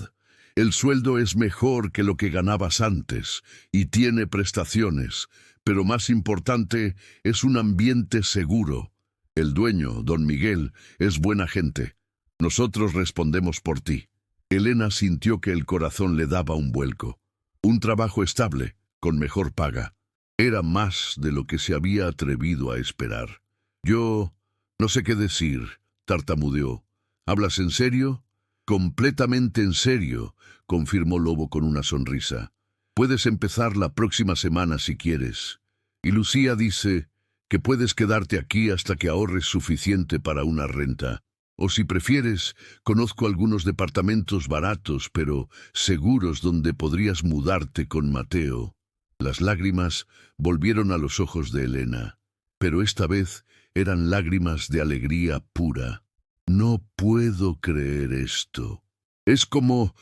El sueldo es mejor que lo que ganabas antes y tiene prestaciones, pero más importante es un ambiente seguro. El dueño, don Miguel, es buena gente. Nosotros respondemos por ti. Elena sintió que el corazón le daba un vuelco. Un trabajo estable, con mejor paga. Era más de lo que se había atrevido a esperar. Yo no sé qué decir, tartamudeó. ¿Hablas en serio? Completamente en serio, confirmó Lobo con una sonrisa. Puedes empezar la próxima semana si quieres. Y Lucía dice que puedes quedarte aquí hasta que ahorres suficiente para una renta. O si prefieres, conozco algunos departamentos baratos, pero seguros donde podrías mudarte con Mateo. Las lágrimas volvieron a los ojos de Elena, pero esta vez eran lágrimas de alegría pura. No puedo creer esto. Es como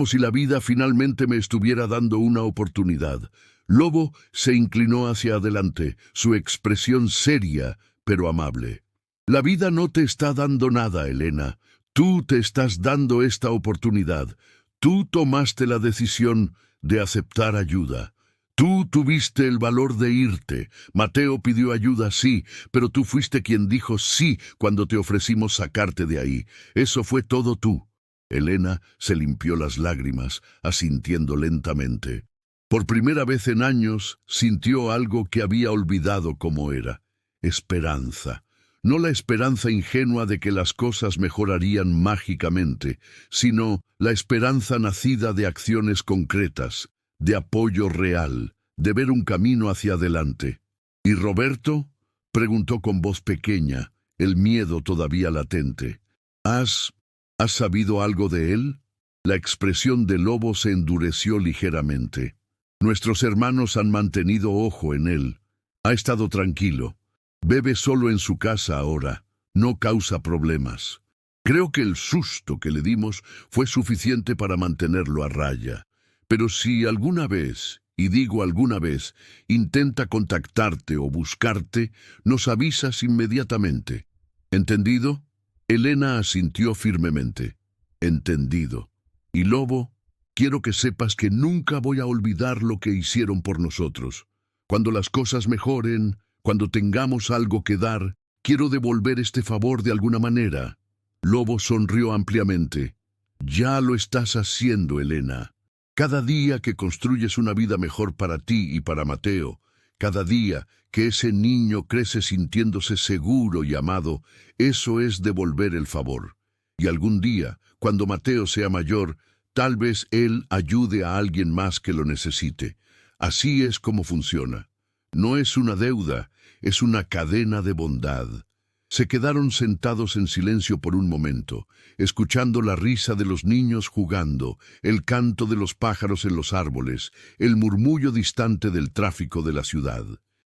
si la vida finalmente me estuviera dando una oportunidad. Lobo se inclinó hacia adelante, su expresión seria pero amable. La vida no te está dando nada, Elena. Tú te estás dando esta oportunidad. Tú tomaste la decisión de aceptar ayuda. Tú tuviste el valor de irte. Mateo pidió ayuda, sí, pero tú fuiste quien dijo sí cuando te ofrecimos sacarte de ahí. Eso fue todo tú. Elena se limpió las lágrimas, asintiendo lentamente. Por primera vez en años sintió algo que había olvidado cómo era: esperanza. No la esperanza ingenua de que las cosas mejorarían mágicamente, sino la esperanza nacida de acciones concretas, de apoyo real, de ver un camino hacia adelante. ¿Y Roberto?, preguntó con voz pequeña, el miedo todavía latente. ¿Has sabido algo de él? La expresión de Lobo se endureció ligeramente. Nuestros hermanos han mantenido ojo en él. Ha estado tranquilo. Bebe solo en su casa ahora. No causa problemas. Creo que el susto que le dimos fue suficiente para mantenerlo a raya. Pero si alguna vez, y digo alguna vez, intenta contactarte o buscarte, nos avisas inmediatamente. ¿Entendido? Elena asintió firmemente. Entendido. Y Lobo, quiero que sepas que nunca voy a olvidar lo que hicieron por nosotros. Cuando las cosas mejoren, cuando tengamos algo que dar, quiero devolver este favor de alguna manera. Lobo sonrió ampliamente. Ya lo estás haciendo, Elena. Cada día que construyes una vida mejor para ti y para Mateo, cada día que ese niño crece sintiéndose seguro y amado, eso es devolver el favor. Y algún día, cuando Mateo sea mayor, tal vez él ayude a alguien más que lo necesite. Así es como funciona. No es una deuda, es una cadena de bondad. Se quedaron sentados en silencio por un momento, escuchando la risa de los niños jugando, el canto de los pájaros en los árboles, el murmullo distante del tráfico de la ciudad.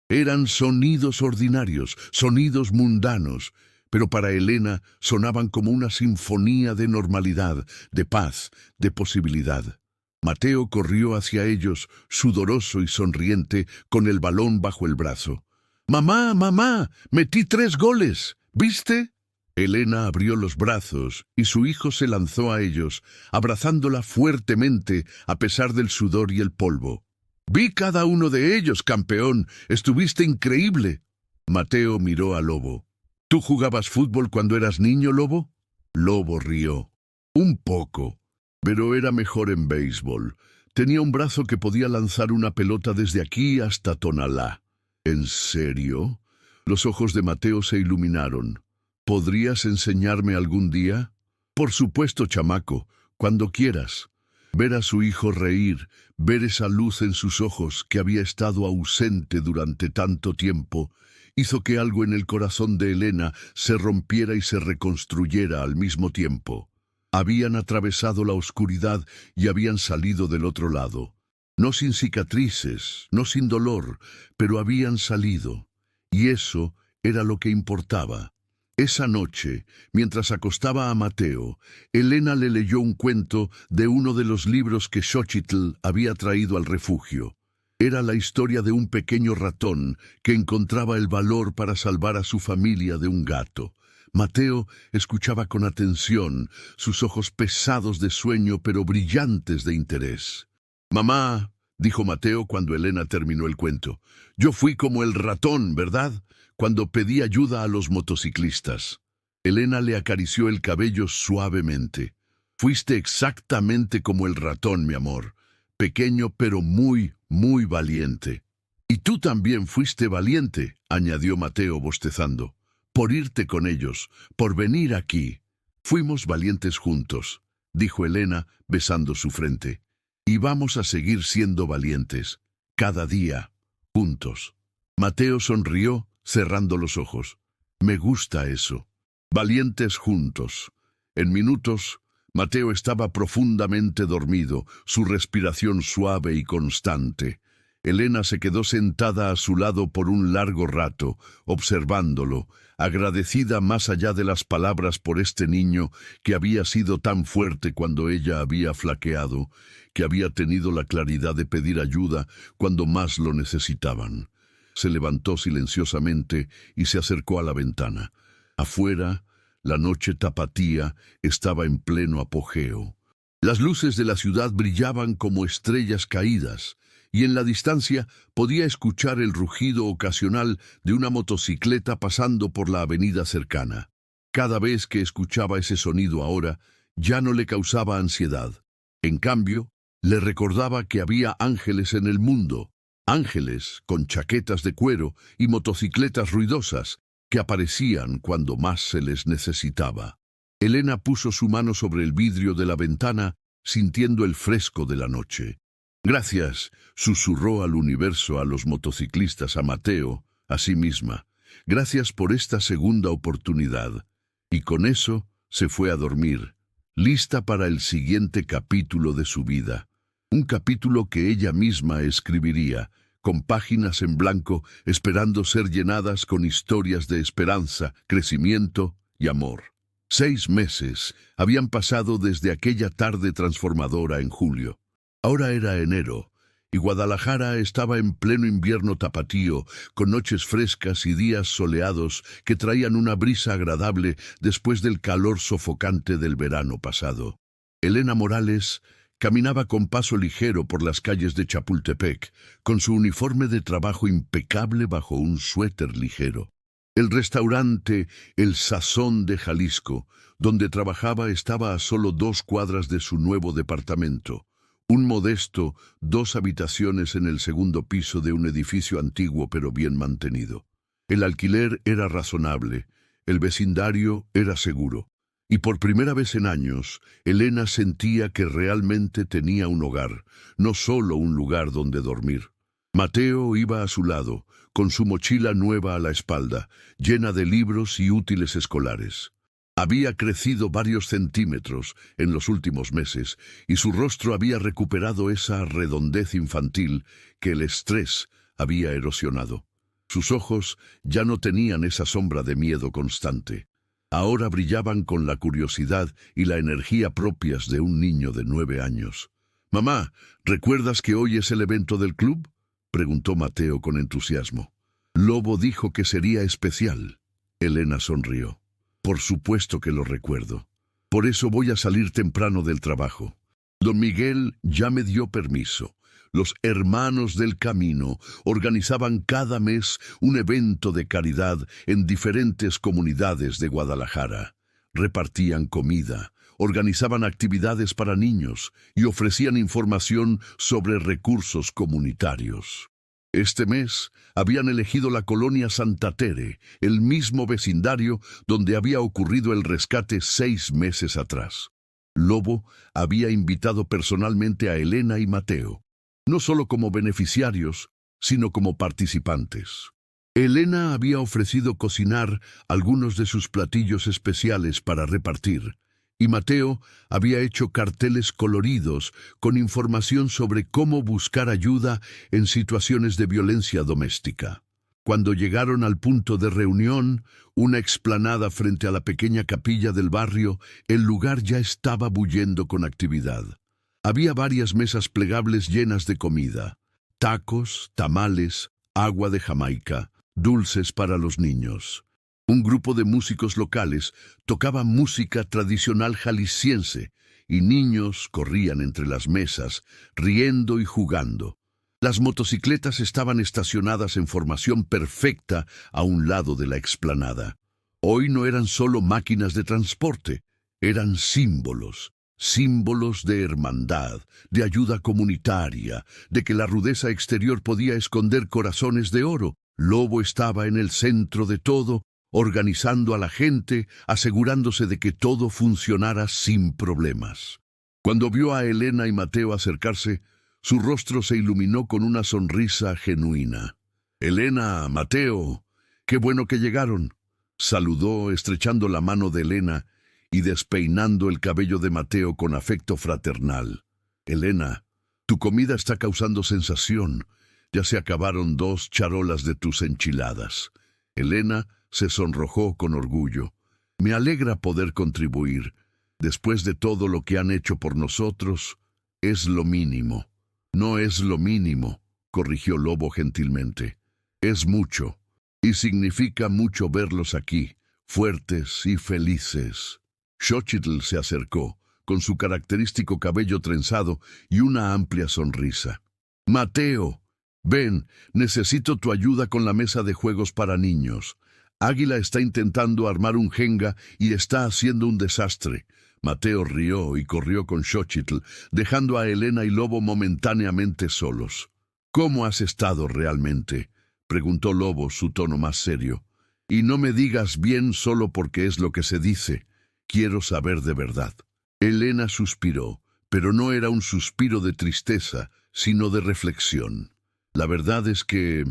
Eran sonidos ordinarios, sonidos mundanos, pero para Elena sonaban como una sinfonía de normalidad, de paz, de posibilidad. Mateo corrió hacia ellos, sudoroso y sonriente, con el balón bajo el brazo. «¡Mamá, mamá! ¡Metí 3 goles! ¿Viste?» Elena abrió los brazos y su hijo se lanzó a ellos, abrazándola fuertemente a pesar del sudor y el polvo. «Vi cada uno de ellos, campeón. Estuviste increíble». Mateo miró a Lobo. «¿Tú jugabas fútbol cuando eras niño, Lobo?» Lobo rió. «Un poco, pero era mejor en béisbol. Tenía un brazo que podía lanzar una pelota desde aquí hasta Tonalá». «¿En serio?» Los ojos de Mateo se iluminaron. «¿Podrías enseñarme algún día?» «Por supuesto, chamaco, cuando quieras». Ver a su hijo reír, ver esa luz en sus ojos que había estado ausente durante tanto tiempo, hizo que algo en el corazón de Elena se rompiera y se reconstruyera al mismo tiempo. Habían atravesado la oscuridad y habían salido del otro lado. No sin cicatrices, no sin dolor, pero habían salido. Y eso era lo que importaba. Esa noche, mientras acostaba a Mateo, Elena le leyó un cuento de uno de los libros que Xochitl había traído al refugio. Era la historia de un pequeño ratón que encontraba el valor para salvar a su familia de un gato. Mateo escuchaba con atención, sus ojos pesados de sueño pero brillantes de interés. «Mamá», dijo Mateo cuando Elena terminó el cuento, «yo fui como el ratón, ¿verdad?, cuando pedí ayuda a los motociclistas». Elena le acarició el cabello suavemente. «Fuiste exactamente como el ratón, mi amor. Pequeño pero muy, muy valiente». «Y tú también fuiste valiente», añadió Mateo bostezando, «por irte con ellos, por venir aquí». «Fuimos valientes juntos», dijo Elena besando su frente. «Y vamos a seguir siendo valientes, cada día, juntos». Mateo sonrió, cerrando los ojos. «Me gusta eso. Valientes juntos». En minutos, Mateo estaba profundamente dormido, su respiración suave y constante. Elena se quedó sentada a su lado por un largo rato, observándolo, agradecida más allá de las palabras por este niño que había sido tan fuerte cuando ella había flaqueado, que había tenido la claridad de pedir ayuda cuando más lo necesitaban. Se levantó silenciosamente y se acercó a la ventana. Afuera, la noche tapatía estaba en pleno apogeo. Las luces de la ciudad brillaban como estrellas caídas, y en la distancia podía escuchar el rugido ocasional de una motocicleta pasando por la avenida cercana. Cada vez que escuchaba ese sonido ahora, ya no le causaba ansiedad. En cambio, le recordaba que había ángeles en el mundo, ángeles con chaquetas de cuero y motocicletas ruidosas que aparecían cuando más se les necesitaba. Elena puso su mano sobre el vidrio de la ventana, sintiendo el fresco de la noche. Gracias, susurró al universo, a los motociclistas, a Mateo, a sí misma. Gracias por esta segunda oportunidad. Y con eso se fue a dormir, lista para el siguiente capítulo de su vida. Un capítulo que ella misma escribiría, con páginas en blanco, esperando ser llenadas con historias de esperanza, crecimiento y amor. 6 meses habían pasado desde aquella tarde transformadora en julio. Ahora era enero, y Guadalajara estaba en pleno invierno tapatío, con noches frescas y días soleados que traían una brisa agradable después del calor sofocante del verano pasado. Elena Morales caminaba con paso ligero por las calles de Chapultepec, con su uniforme de trabajo impecable bajo un suéter ligero. El restaurante El Sazón de Jalisco, donde trabajaba, estaba a solo 2 cuadras de su nuevo departamento. Un modesto 2 habitaciones en el segundo piso de un edificio antiguo pero bien mantenido. El alquiler era razonable, el vecindario era seguro, y por primera vez en años, Elena sentía que realmente tenía un hogar, no solo un lugar donde dormir. Mateo iba a su lado, con su mochila nueva a la espalda, llena de libros y útiles escolares. Había crecido varios centímetros en los últimos meses y su rostro había recuperado esa redondez infantil que el estrés había erosionado. Sus ojos ya no tenían esa sombra de miedo constante. Ahora brillaban con la curiosidad y la energía propias de un niño de 9 años. «Mamá, ¿recuerdas que hoy es el evento del club?», preguntó Mateo con entusiasmo. «Lobo dijo que sería especial». Elena sonrió. «Por supuesto que lo recuerdo. Por eso voy a salir temprano del trabajo. Don Miguel ya me dio permiso. Los Hermanos del Camino organizaban cada mes un evento de caridad en diferentes comunidades de Guadalajara. Repartían comida, organizaban actividades para niños y ofrecían información sobre recursos comunitarios. Este mes habían elegido la colonia Santa Tere, el mismo vecindario donde había ocurrido el rescate 6 meses atrás. Lobo había invitado personalmente a Elena y Mateo, no solo como beneficiarios, sino como participantes. Elena había ofrecido cocinar algunos de sus platillos especiales para repartir, y Mateo había hecho carteles coloridos con información sobre cómo buscar ayuda en situaciones de violencia doméstica. Cuando llegaron al punto de reunión, una explanada frente a la pequeña capilla del barrio, el lugar ya estaba bullendo con actividad. Había varias mesas plegables llenas de comida, tacos, tamales, agua de Jamaica, dulces para los niños. Un grupo de músicos locales tocaba música tradicional jalisciense y niños corrían entre las mesas, riendo y jugando. Las motocicletas estaban estacionadas en formación perfecta a un lado de la explanada. Hoy no eran solo máquinas de transporte, eran símbolos. Símbolos de hermandad, de ayuda comunitaria, de que la rudeza exterior podía esconder corazones de oro. Lobo estaba en el centro de todo, organizando a la gente, asegurándose de que todo funcionara sin problemas. Cuando vio a Elena y Mateo acercarse, su rostro se iluminó con una sonrisa genuina. «Elena, Mateo, qué bueno que llegaron», saludó estrechando la mano de Elena y despeinando el cabello de Mateo con afecto fraternal. «Elena, tu comida está causando sensación. Ya se acabaron 2 charolas de tus enchiladas». Elena se sonrojó con orgullo. «Me alegra poder contribuir. Después de todo lo que han hecho por nosotros, es lo mínimo». «No es lo mínimo», corrigió Lobo gentilmente. «Es mucho, y significa mucho verlos aquí, fuertes y felices». Xochitl se acercó, con su característico cabello trenzado y una amplia sonrisa. Mateo, ven, necesito tu ayuda con la mesa de juegos para niños. Águila está intentando armar un jenga y está haciendo un desastre. Mateo rió y corrió con Xochitl, dejando a Elena y Lobo momentáneamente solos. ¿Cómo has estado realmente?, preguntó Lobo, su tono más serio. Y no me digas bien solo porque es lo que se dice. Quiero saber de verdad. Elena suspiró, pero no era un suspiro de tristeza, sino de reflexión. La verdad es que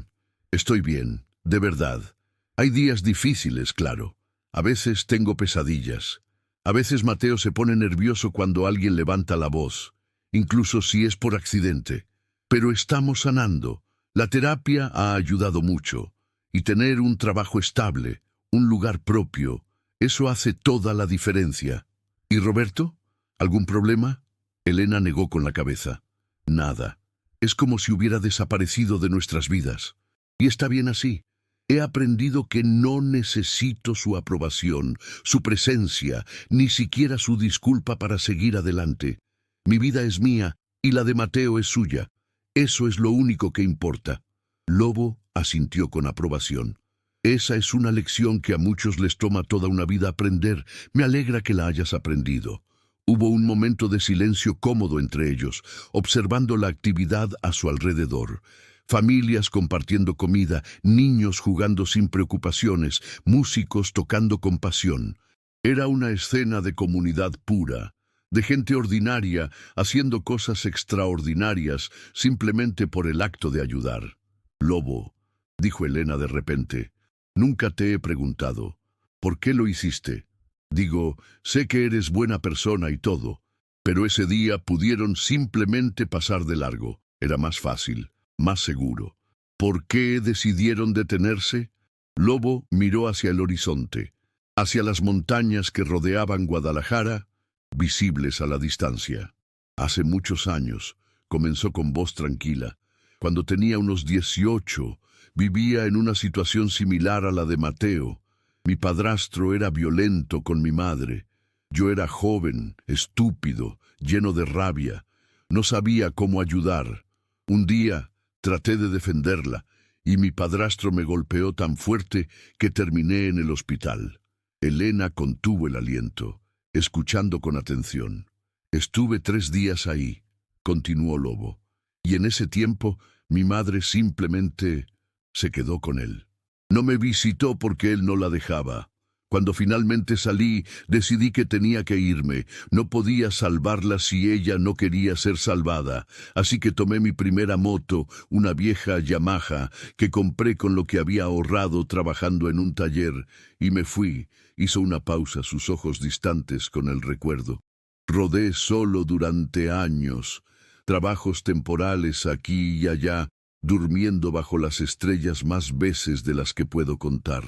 estoy bien, de verdad. Hay días difíciles, claro. A veces tengo pesadillas. A veces Mateo se pone nervioso cuando alguien levanta la voz, incluso si es por accidente. Pero estamos sanando. La terapia ha ayudado mucho. Y tener un trabajo estable, un lugar propio, eso hace toda la diferencia. ¿Y Roberto? ¿Algún problema? Elena negó con la cabeza. Nada. Es como si hubiera desaparecido de nuestras vidas. Y está bien así. He aprendido que no necesito su aprobación, su presencia, ni siquiera su disculpa para seguir adelante. Mi vida es mía y la de Mateo es suya. Eso es lo único que importa. Lobo asintió con aprobación. Esa es una lección que a muchos les toma toda una vida aprender. Me alegra que la hayas aprendido. Hubo un momento de silencio cómodo entre ellos, observando la actividad a su alrededor. Familias compartiendo comida, niños jugando sin preocupaciones, músicos tocando con pasión. Era una escena de comunidad pura, de gente ordinaria haciendo cosas extraordinarias simplemente por el acto de ayudar. Lobo, dijo Elena de repente, nunca te he preguntado, ¿por qué lo hiciste? Digo, sé que eres buena persona y todo, pero ese día pudieron simplemente pasar de largo. Era más fácil, más seguro. ¿Por qué decidieron detenerse? Lobo miró hacia el horizonte, hacia las montañas que rodeaban Guadalajara, visibles a la distancia. Hace muchos años, comenzó con voz tranquila. Cuando tenía unos 18, vivía en una situación similar a la de Mateo. Mi padrastro era violento con mi madre. Yo era joven, estúpido, lleno de rabia. No sabía cómo ayudar. Un día traté de defenderla y mi padrastro me golpeó tan fuerte que terminé en el hospital. Elena contuvo el aliento, escuchando con atención. Estuve 3 días ahí, continuó Lobo, y en ese tiempo mi madre simplemente se quedó con él. No me visitó porque él no la dejaba. Cuando finalmente salí, decidí que tenía que irme. No podía salvarla si ella no quería ser salvada. Así que tomé mi primera moto, una vieja Yamaha, que compré con lo que había ahorrado trabajando en un taller, y me fui. Hizo una pausa, sus ojos distantes con el recuerdo. Rodé solo durante años, trabajos temporales aquí y allá, durmiendo bajo las estrellas más veces de las que puedo contar.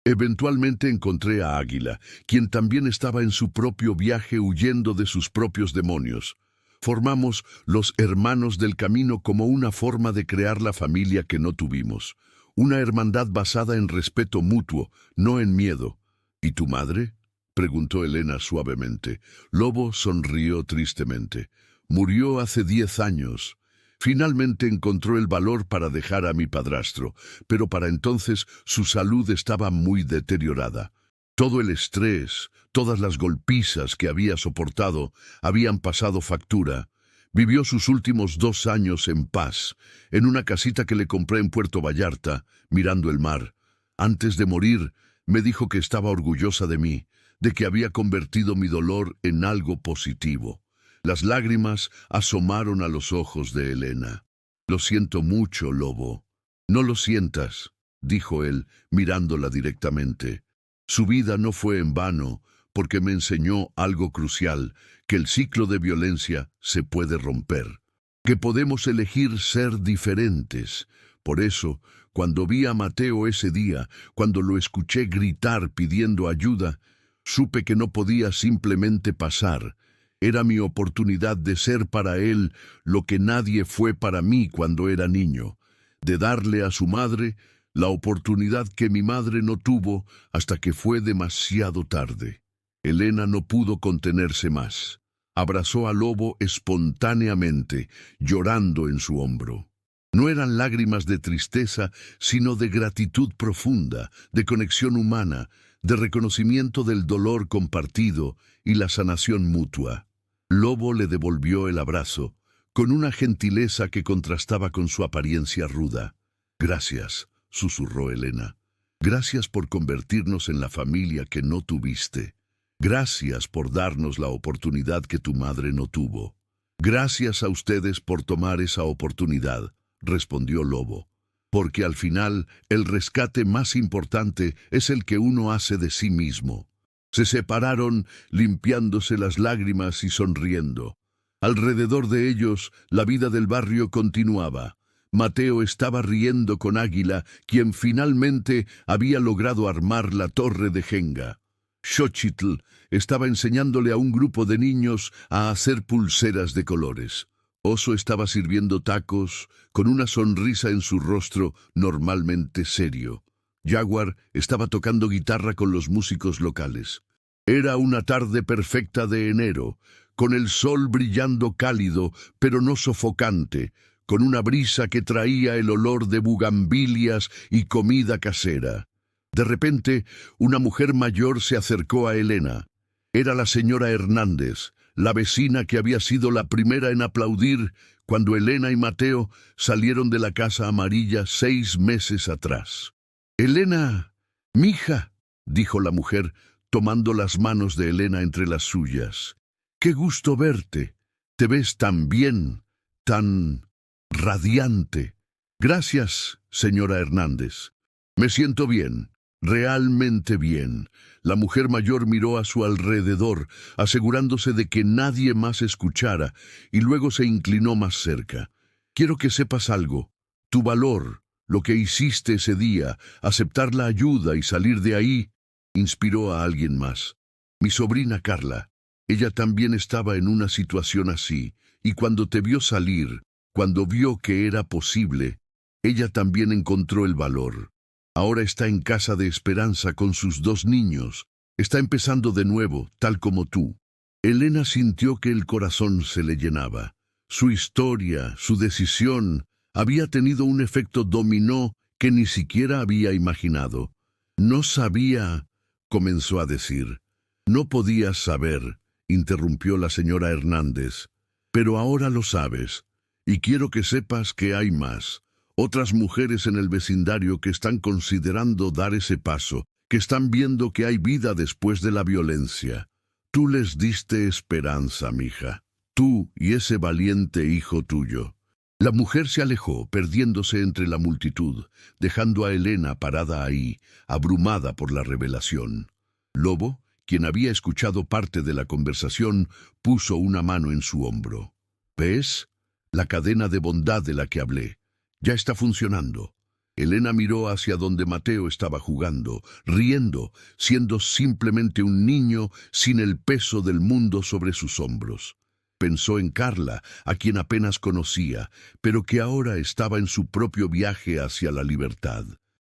Eventualmente encontré a Águila, quien también estaba en su propio viaje huyendo de sus propios demonios. Formamos los Hermanos del Camino como una forma de crear la familia que no tuvimos. Una hermandad basada en respeto mutuo, no en miedo. ¿Y tu madre?, preguntó Elena suavemente. Lobo sonrió tristemente. Murió hace 10 años. Finalmente encontró el valor para dejar a mi padrastro, pero para entonces su salud estaba muy deteriorada. Todo el estrés, todas las golpizas que había soportado habían pasado factura. Vivió sus últimos 2 años en paz, en una casita que le compré en Puerto Vallarta, mirando el mar. Antes de morir, me dijo que estaba orgullosa de mí, de que había convertido mi dolor en algo positivo. Las lágrimas asomaron a los ojos de Elena. Lo siento mucho, Lobo. No lo sientas, dijo él, mirándola directamente. Su vida no fue en vano, porque me enseñó algo crucial, que el ciclo de violencia se puede romper, que podemos elegir ser diferentes. Por eso, cuando vi a Mateo ese día, cuando lo escuché gritar pidiendo ayuda, supe que no podía simplemente pasar. Era mi oportunidad de ser para él lo que nadie fue para mí cuando era niño, de darle a su madre la oportunidad que mi madre no tuvo hasta que fue demasiado tarde. Elena no pudo contenerse más. abrazó al lobo espontáneamente, llorando en su hombro. No eran lágrimas de tristeza, sino de gratitud profunda, de conexión humana, de reconocimiento del dolor compartido y la sanación mutua. Lobo le devolvió el abrazo, con una gentileza que contrastaba con su apariencia ruda. «Gracias», susurró Elena. «Gracias por convertirnos en la familia que no tuviste. Gracias por darnos la oportunidad que tu madre no tuvo». «Gracias a ustedes por tomar esa oportunidad», respondió Lobo. «Porque al final el rescate más importante es el que uno hace de sí mismo». Se separaron, limpiándose las lágrimas y sonriendo. Alrededor de ellos, la vida del barrio continuaba. Mateo estaba riendo con Águila, quien finalmente había logrado armar la torre de Jenga. Xochitl estaba enseñándole a un grupo de niños a hacer pulseras de colores. Oso estaba sirviendo tacos, con una sonrisa en su rostro normalmente serio. Jaguar estaba tocando guitarra con los músicos locales. Era una tarde perfecta de enero, con el sol brillando cálido, pero no sofocante, con una brisa que traía el olor de bugambilias y comida casera. De repente, una mujer mayor se acercó a Elena. Era la señora Hernández, la vecina que había sido la primera en aplaudir cuando Elena y Mateo salieron de la Casa Amarilla 6 meses atrás. «Elena, mija», dijo la mujer, tomando las manos de Elena entre las suyas. «Qué gusto verte. Te ves tan bien, tan radiante». «Gracias, señora Hernández. Me siento bien, realmente bien». La mujer mayor miró a su alrededor, asegurándose de que nadie más escuchara, y luego se inclinó más cerca. «Quiero que sepas algo. Tu valor, lo que hiciste ese día, aceptar la ayuda y salir de ahí, inspiró a alguien más. Mi sobrina Carla. Ella también estaba en una situación así, y cuando te vio salir, cuando vio que era posible, ella también encontró el valor. Ahora está en Casa de Esperanza con sus 2 niños. Está empezando de nuevo, tal como tú». Elena sintió que el corazón se le llenaba. Su historia, su decisión, había tenido un efecto dominó que ni siquiera había imaginado. «No sabía», comenzó a decir. «No podías saber», interrumpió la señora Hernández. «Pero ahora lo sabes, y quiero que sepas que hay más. Otras mujeres en el vecindario que están considerando dar ese paso, que están viendo que hay vida después de la violencia. Tú les diste esperanza, mija. Tú y ese valiente hijo tuyo». La mujer se alejó, perdiéndose entre la multitud, dejando a Elena parada ahí, abrumada por la revelación. Lobo, quien había escuchado parte de la conversación, puso una mano en su hombro. «¿Ves? La cadena de bondad de la que hablé. Ya está funcionando». Elena miró hacia donde Mateo estaba jugando, riendo, siendo simplemente un niño sin el peso del mundo sobre sus hombros. Pensó en Carla, a quien apenas conocía, pero que ahora estaba en su propio viaje hacia la libertad.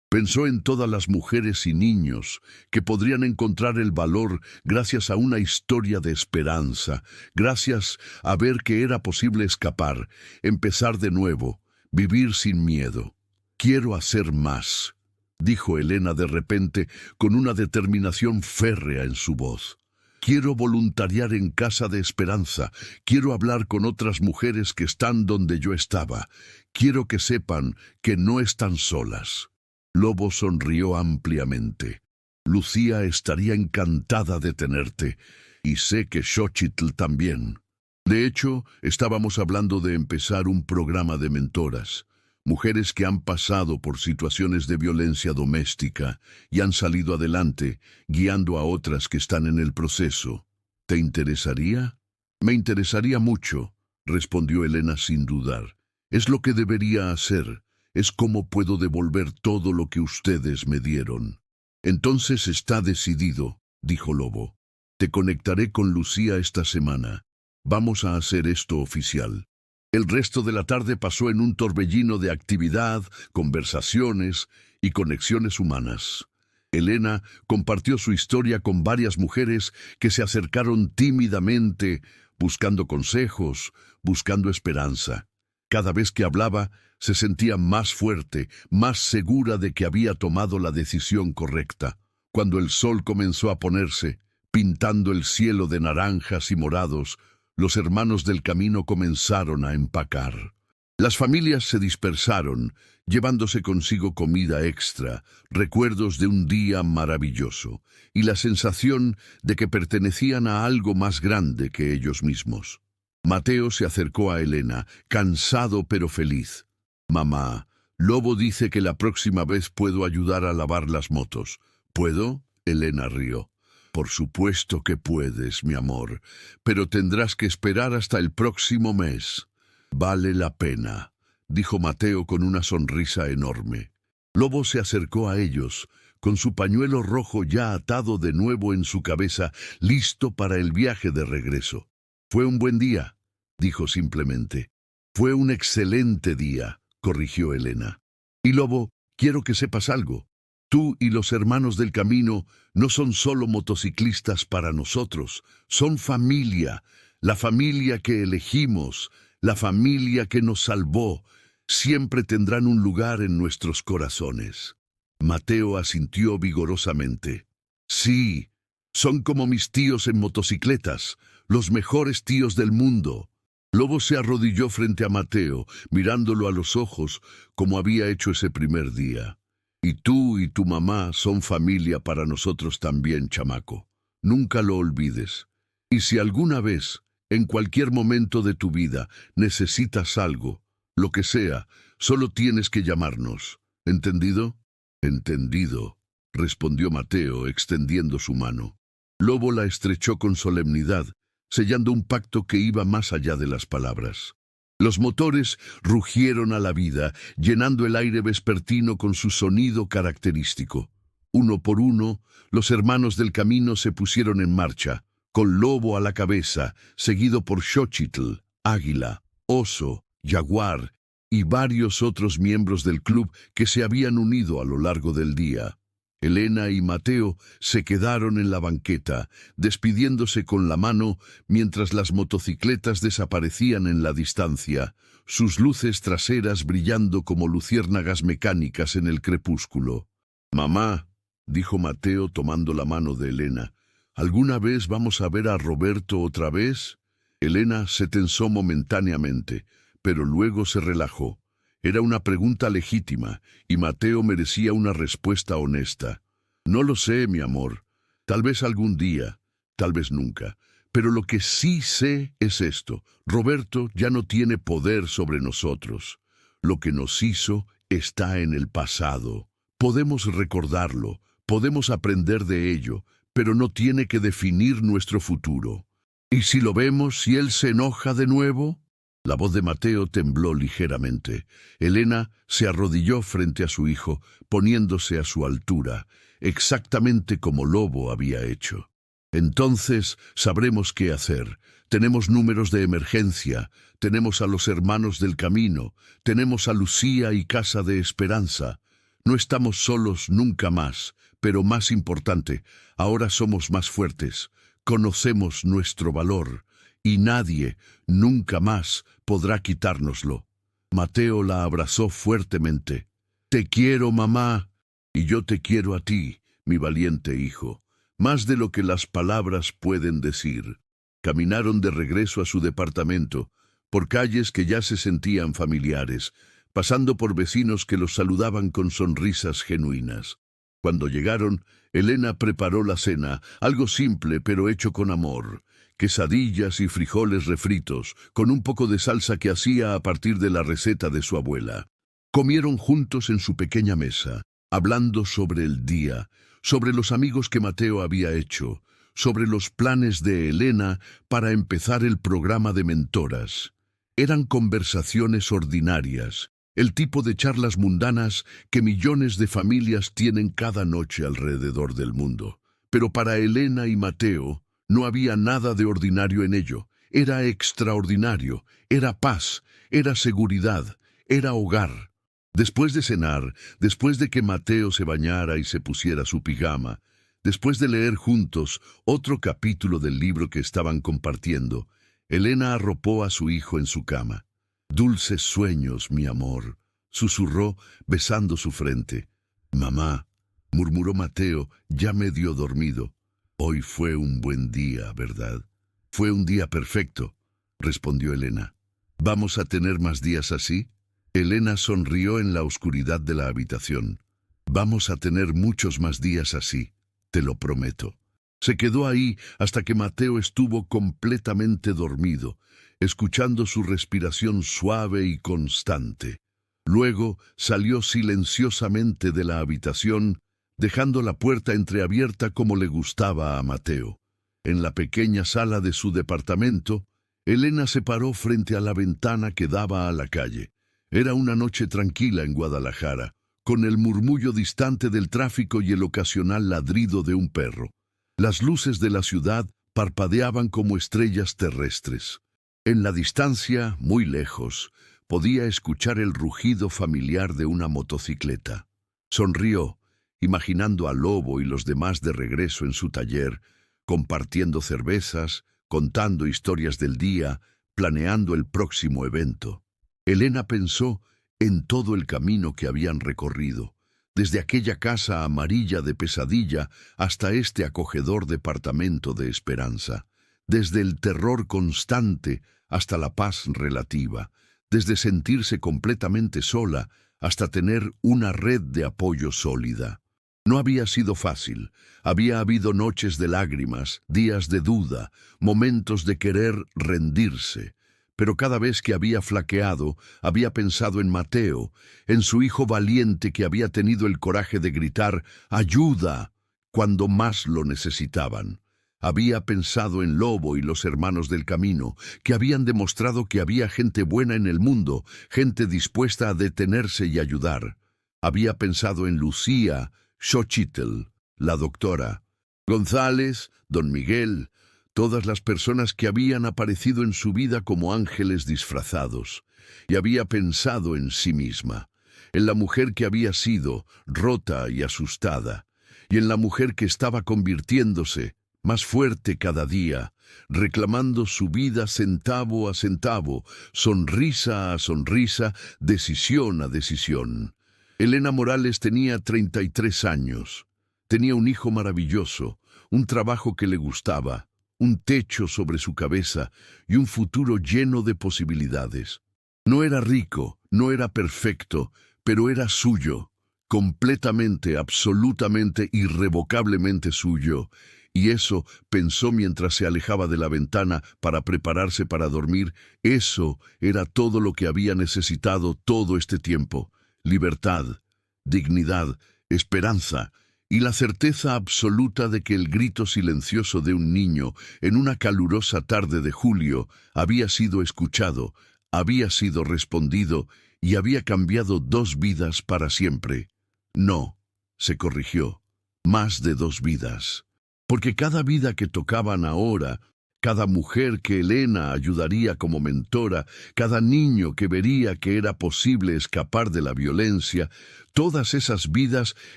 Pensó en todas las mujeres y niños que podrían encontrar el valor gracias a una historia de esperanza, gracias a ver que era posible escapar, empezar de nuevo, vivir sin miedo. «Quiero hacer más», dijo Elena de repente con una determinación férrea en su voz. «Quiero voluntariar en Casa de Esperanza. Quiero hablar con otras mujeres que están donde yo estaba. Quiero que sepan que no están solas». Lobo sonrió ampliamente. «Lucía estaría encantada de tenerte, y sé que Xochitl también. De hecho, estábamos hablando de empezar un programa de mentoras. Mujeres que han pasado por situaciones de violencia doméstica y han salido adelante, guiando a otras que están en el proceso. ¿Te interesaría?» «Me interesaría mucho», respondió Elena sin dudar. «Es lo que debería hacer. Es como puedo devolver todo lo que ustedes me dieron». «Entonces está decidido», dijo Lobo. «Te conectaré con Lucía esta semana. Vamos a hacer esto oficial». El resto de la tarde pasó en un torbellino de actividad, conversaciones y conexiones humanas. Elena compartió su historia con varias mujeres que se acercaron tímidamente, buscando consejos, buscando esperanza. Cada vez que hablaba, se sentía más fuerte, más segura de que había tomado la decisión correcta. Cuando el sol comenzó a ponerse, pintando el cielo de naranjas y morados, los hermanos del camino comenzaron a empacar. Las familias se dispersaron, llevándose consigo comida extra, recuerdos de un día maravilloso, y la sensación de que pertenecían a algo más grande que ellos mismos. Mateo se acercó a Elena, cansado pero feliz. «Mamá, Lobo dice que la próxima vez puedo ayudar a lavar las motos. ¿Puedo?» Elena rió. «Por supuesto que puedes, mi amor, pero tendrás que esperar hasta el próximo mes». «Vale la pena», dijo Mateo con una sonrisa enorme. Lobo se acercó a ellos, con su pañuelo rojo ya atado de nuevo en su cabeza, listo para el viaje de regreso. «Fue un buen día», dijo simplemente. «Fue un excelente día», corrigió Elena. «Y Lobo, quiero que sepas algo. Tú y los hermanos del camino no son solo motociclistas para nosotros, son familia, la familia que elegimos, la familia que nos salvó. Siempre tendrán un lugar en nuestros corazones». Mateo asintió vigorosamente. «Sí, son como mis tíos en motocicletas, los mejores tíos del mundo». Lobo se arrodilló frente a Mateo, mirándolo a los ojos, como había hecho ese primer día. «Y tú y tu mamá son familia para nosotros también, chamaco. Nunca lo olvides. Y si alguna vez, en cualquier momento de tu vida, necesitas algo, lo que sea, solo tienes que llamarnos. ¿Entendido?» «Entendido», respondió Mateo, extendiendo su mano. Lobo la estrechó con solemnidad, sellando un pacto que iba más allá de las palabras. Los motores rugieron a la vida, llenando el aire vespertino con su sonido característico. Uno por uno, los hermanos del camino se pusieron en marcha, con Lobo a la cabeza, seguido por Xochitl, Águila, Oso, Jaguar y varios otros miembros del club que se habían unido a lo largo del día. Elena y Mateo se quedaron en la banqueta, despidiéndose con la mano mientras las motocicletas desaparecían en la distancia, sus luces traseras brillando como luciérnagas mecánicas en el crepúsculo. «Mamá», dijo Mateo tomando la mano de Elena, «¿alguna vez vamos a ver a Roberto otra vez?» Elena se tensó momentáneamente, pero luego se relajó. Era una pregunta legítima, y Mateo merecía una respuesta honesta. «No lo sé, mi amor. Tal vez algún día, tal vez nunca. Pero lo que sí sé es esto. Roberto ya no tiene poder sobre nosotros. Lo que nos hizo está en el pasado. Podemos recordarlo, podemos aprender de ello, pero no tiene que definir nuestro futuro. ¿Y si lo vemos, si él se enoja de nuevo?» La voz de Mateo tembló ligeramente. Elena se arrodilló frente a su hijo, poniéndose a su altura, exactamente como Lobo había hecho. «Entonces sabremos qué hacer. Tenemos números de emergencia, tenemos a los hermanos del camino, tenemos a Lucía y Casa de Esperanza. No estamos solos nunca más, pero más importante, ahora somos más fuertes, conocemos nuestro valor, y nadie, nunca más, podrá quitárnoslo». Mateo la abrazó fuertemente. «Te quiero, mamá, y yo te quiero a ti, mi valiente hijo, más de lo que las palabras pueden decir». Caminaron de regreso a su departamento, por calles que ya se sentían familiares, pasando por vecinos que los saludaban con sonrisas genuinas. Cuando llegaron, Elena preparó la cena, algo simple pero hecho con amor. Quesadillas y frijoles refritos, con un poco de salsa que hacía a partir de la receta de su abuela. Comieron juntos en su pequeña mesa, hablando sobre el día, sobre los amigos que Mateo había hecho, sobre los planes de Elena para empezar el programa de mentoras. Eran conversaciones ordinarias, el tipo de charlas mundanas que millones de familias tienen cada noche alrededor del mundo. Pero para Elena y Mateo, no había nada de ordinario en ello. Era extraordinario, era paz, era seguridad, era hogar. Después de cenar, después de que Mateo se bañara y se pusiera su pijama, después de leer juntos otro capítulo del libro que estaban compartiendo, Elena arropó a su hijo en su cama. «Dulces sueños, mi amor», susurró, besando su frente. «Mamá», murmuró Mateo, ya medio dormido. «Hoy fue un buen día, ¿verdad?» «Fue un día perfecto», respondió Elena. «¿Vamos a tener más días así?» Elena sonrió en la oscuridad de la habitación. «Vamos a tener muchos más días así, te lo prometo». Se quedó ahí hasta que Mateo estuvo completamente dormido, escuchando su respiración suave y constante. Luego salió silenciosamente de la habitación, dejando la puerta entreabierta como le gustaba a Mateo. En la pequeña sala de su departamento, Elena se paró frente a la ventana que daba a la calle. Era una noche tranquila en Guadalajara, con el murmullo distante del tráfico y el ocasional ladrido de un perro. Las luces de la ciudad parpadeaban como estrellas terrestres. En la distancia, muy lejos, podía escuchar el rugido familiar de una motocicleta. Sonrió, imaginando a Lobo y los demás de regreso en su taller, compartiendo cervezas, contando historias del día, planeando el próximo evento. Elena pensó en todo el camino que habían recorrido, desde aquella casa amarilla de pesadilla hasta este acogedor departamento de esperanza, desde el terror constante hasta la paz relativa, desde sentirse completamente sola hasta tener una red de apoyo sólida. No había sido fácil, había habido noches de lágrimas, días de duda, momentos de querer rendirse. Pero cada vez que había flaqueado, había pensado en Mateo, en su hijo valiente que había tenido el coraje de gritar «¡Ayuda!» cuando más lo necesitaban. Había pensado en Lobo y los hermanos del camino, que habían demostrado que había gente buena en el mundo, gente dispuesta a detenerse y ayudar. Había pensado en Lucía, Xochitl, la doctora, González, don Miguel, todas las personas que habían aparecido en su vida como ángeles disfrazados, y había pensado en sí misma, en la mujer que había sido, rota y asustada, y en la mujer que estaba convirtiéndose, más fuerte cada día, reclamando su vida centavo a centavo, sonrisa a sonrisa, decisión a decisión. Elena Morales tenía 33 años, tenía un hijo maravilloso, un trabajo que le gustaba, un techo sobre su cabeza y un futuro lleno de posibilidades. No era rico, no era perfecto, pero era suyo, completamente, absolutamente, irrevocablemente suyo. Y eso, pensó mientras se alejaba de la ventana para prepararse para dormir, eso era todo lo que había necesitado todo este tiempo. Libertad, dignidad, esperanza, y la certeza absoluta de que el grito silencioso de un niño en una calurosa tarde de julio había sido escuchado, había sido respondido y había cambiado 2 vidas para siempre. No, se corrigió, más de 2 vidas. Porque cada vida que tocaban ahora, cada mujer que Elena ayudaría como mentora, cada niño que vería que era posible escapar de la violencia, todas esas vidas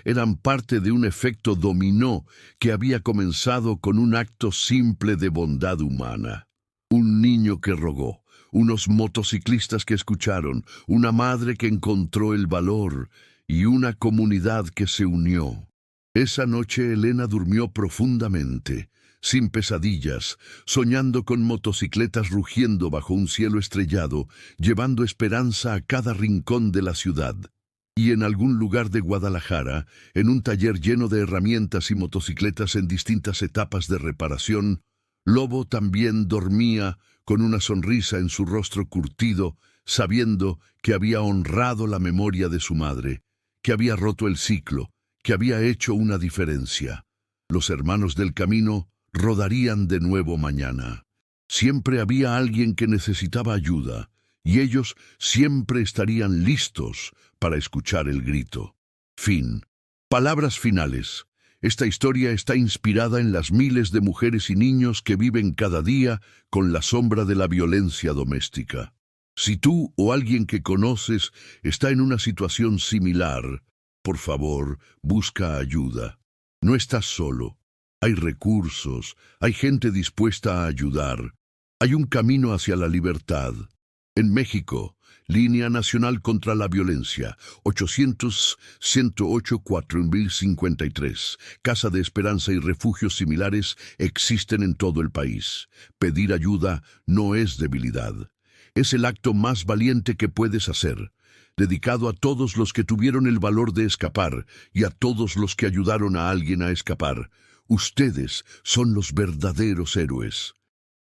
eran parte de un efecto dominó que había comenzado con un acto simple de bondad humana. Un niño que rogó, unos motociclistas que escucharon, una madre que encontró el valor y una comunidad que se unió. Esa noche Elena durmió profundamente, sin pesadillas, soñando con motocicletas rugiendo bajo un cielo estrellado, llevando esperanza a cada rincón de la ciudad. Y en algún lugar de Guadalajara, en un taller lleno de herramientas y motocicletas en distintas etapas de reparación, Lobo también dormía con una sonrisa en su rostro curtido, sabiendo que había honrado la memoria de su madre, que había roto el ciclo, que había hecho una diferencia. Los hermanos del camino rodarían de nuevo mañana. Siempre había alguien que necesitaba ayuda, y ellos siempre estarían listos para escuchar el grito. Fin. Palabras finales. Esta historia está inspirada en las miles de mujeres y niños que viven cada día con la sombra de la violencia doméstica. Si tú o alguien que conoces está en una situación similar, por favor, busca ayuda. No estás solo. Hay recursos, hay gente dispuesta a ayudar. Hay un camino hacia la libertad. En México, Línea Nacional contra la Violencia, 800-108-4053. Casa de Esperanza y refugios similares existen en todo el país. Pedir ayuda no es debilidad. Es el acto más valiente que puedes hacer, dedicado a todos los que tuvieron el valor de escapar y a todos los que ayudaron a alguien a escapar. Ustedes son los verdaderos héroes.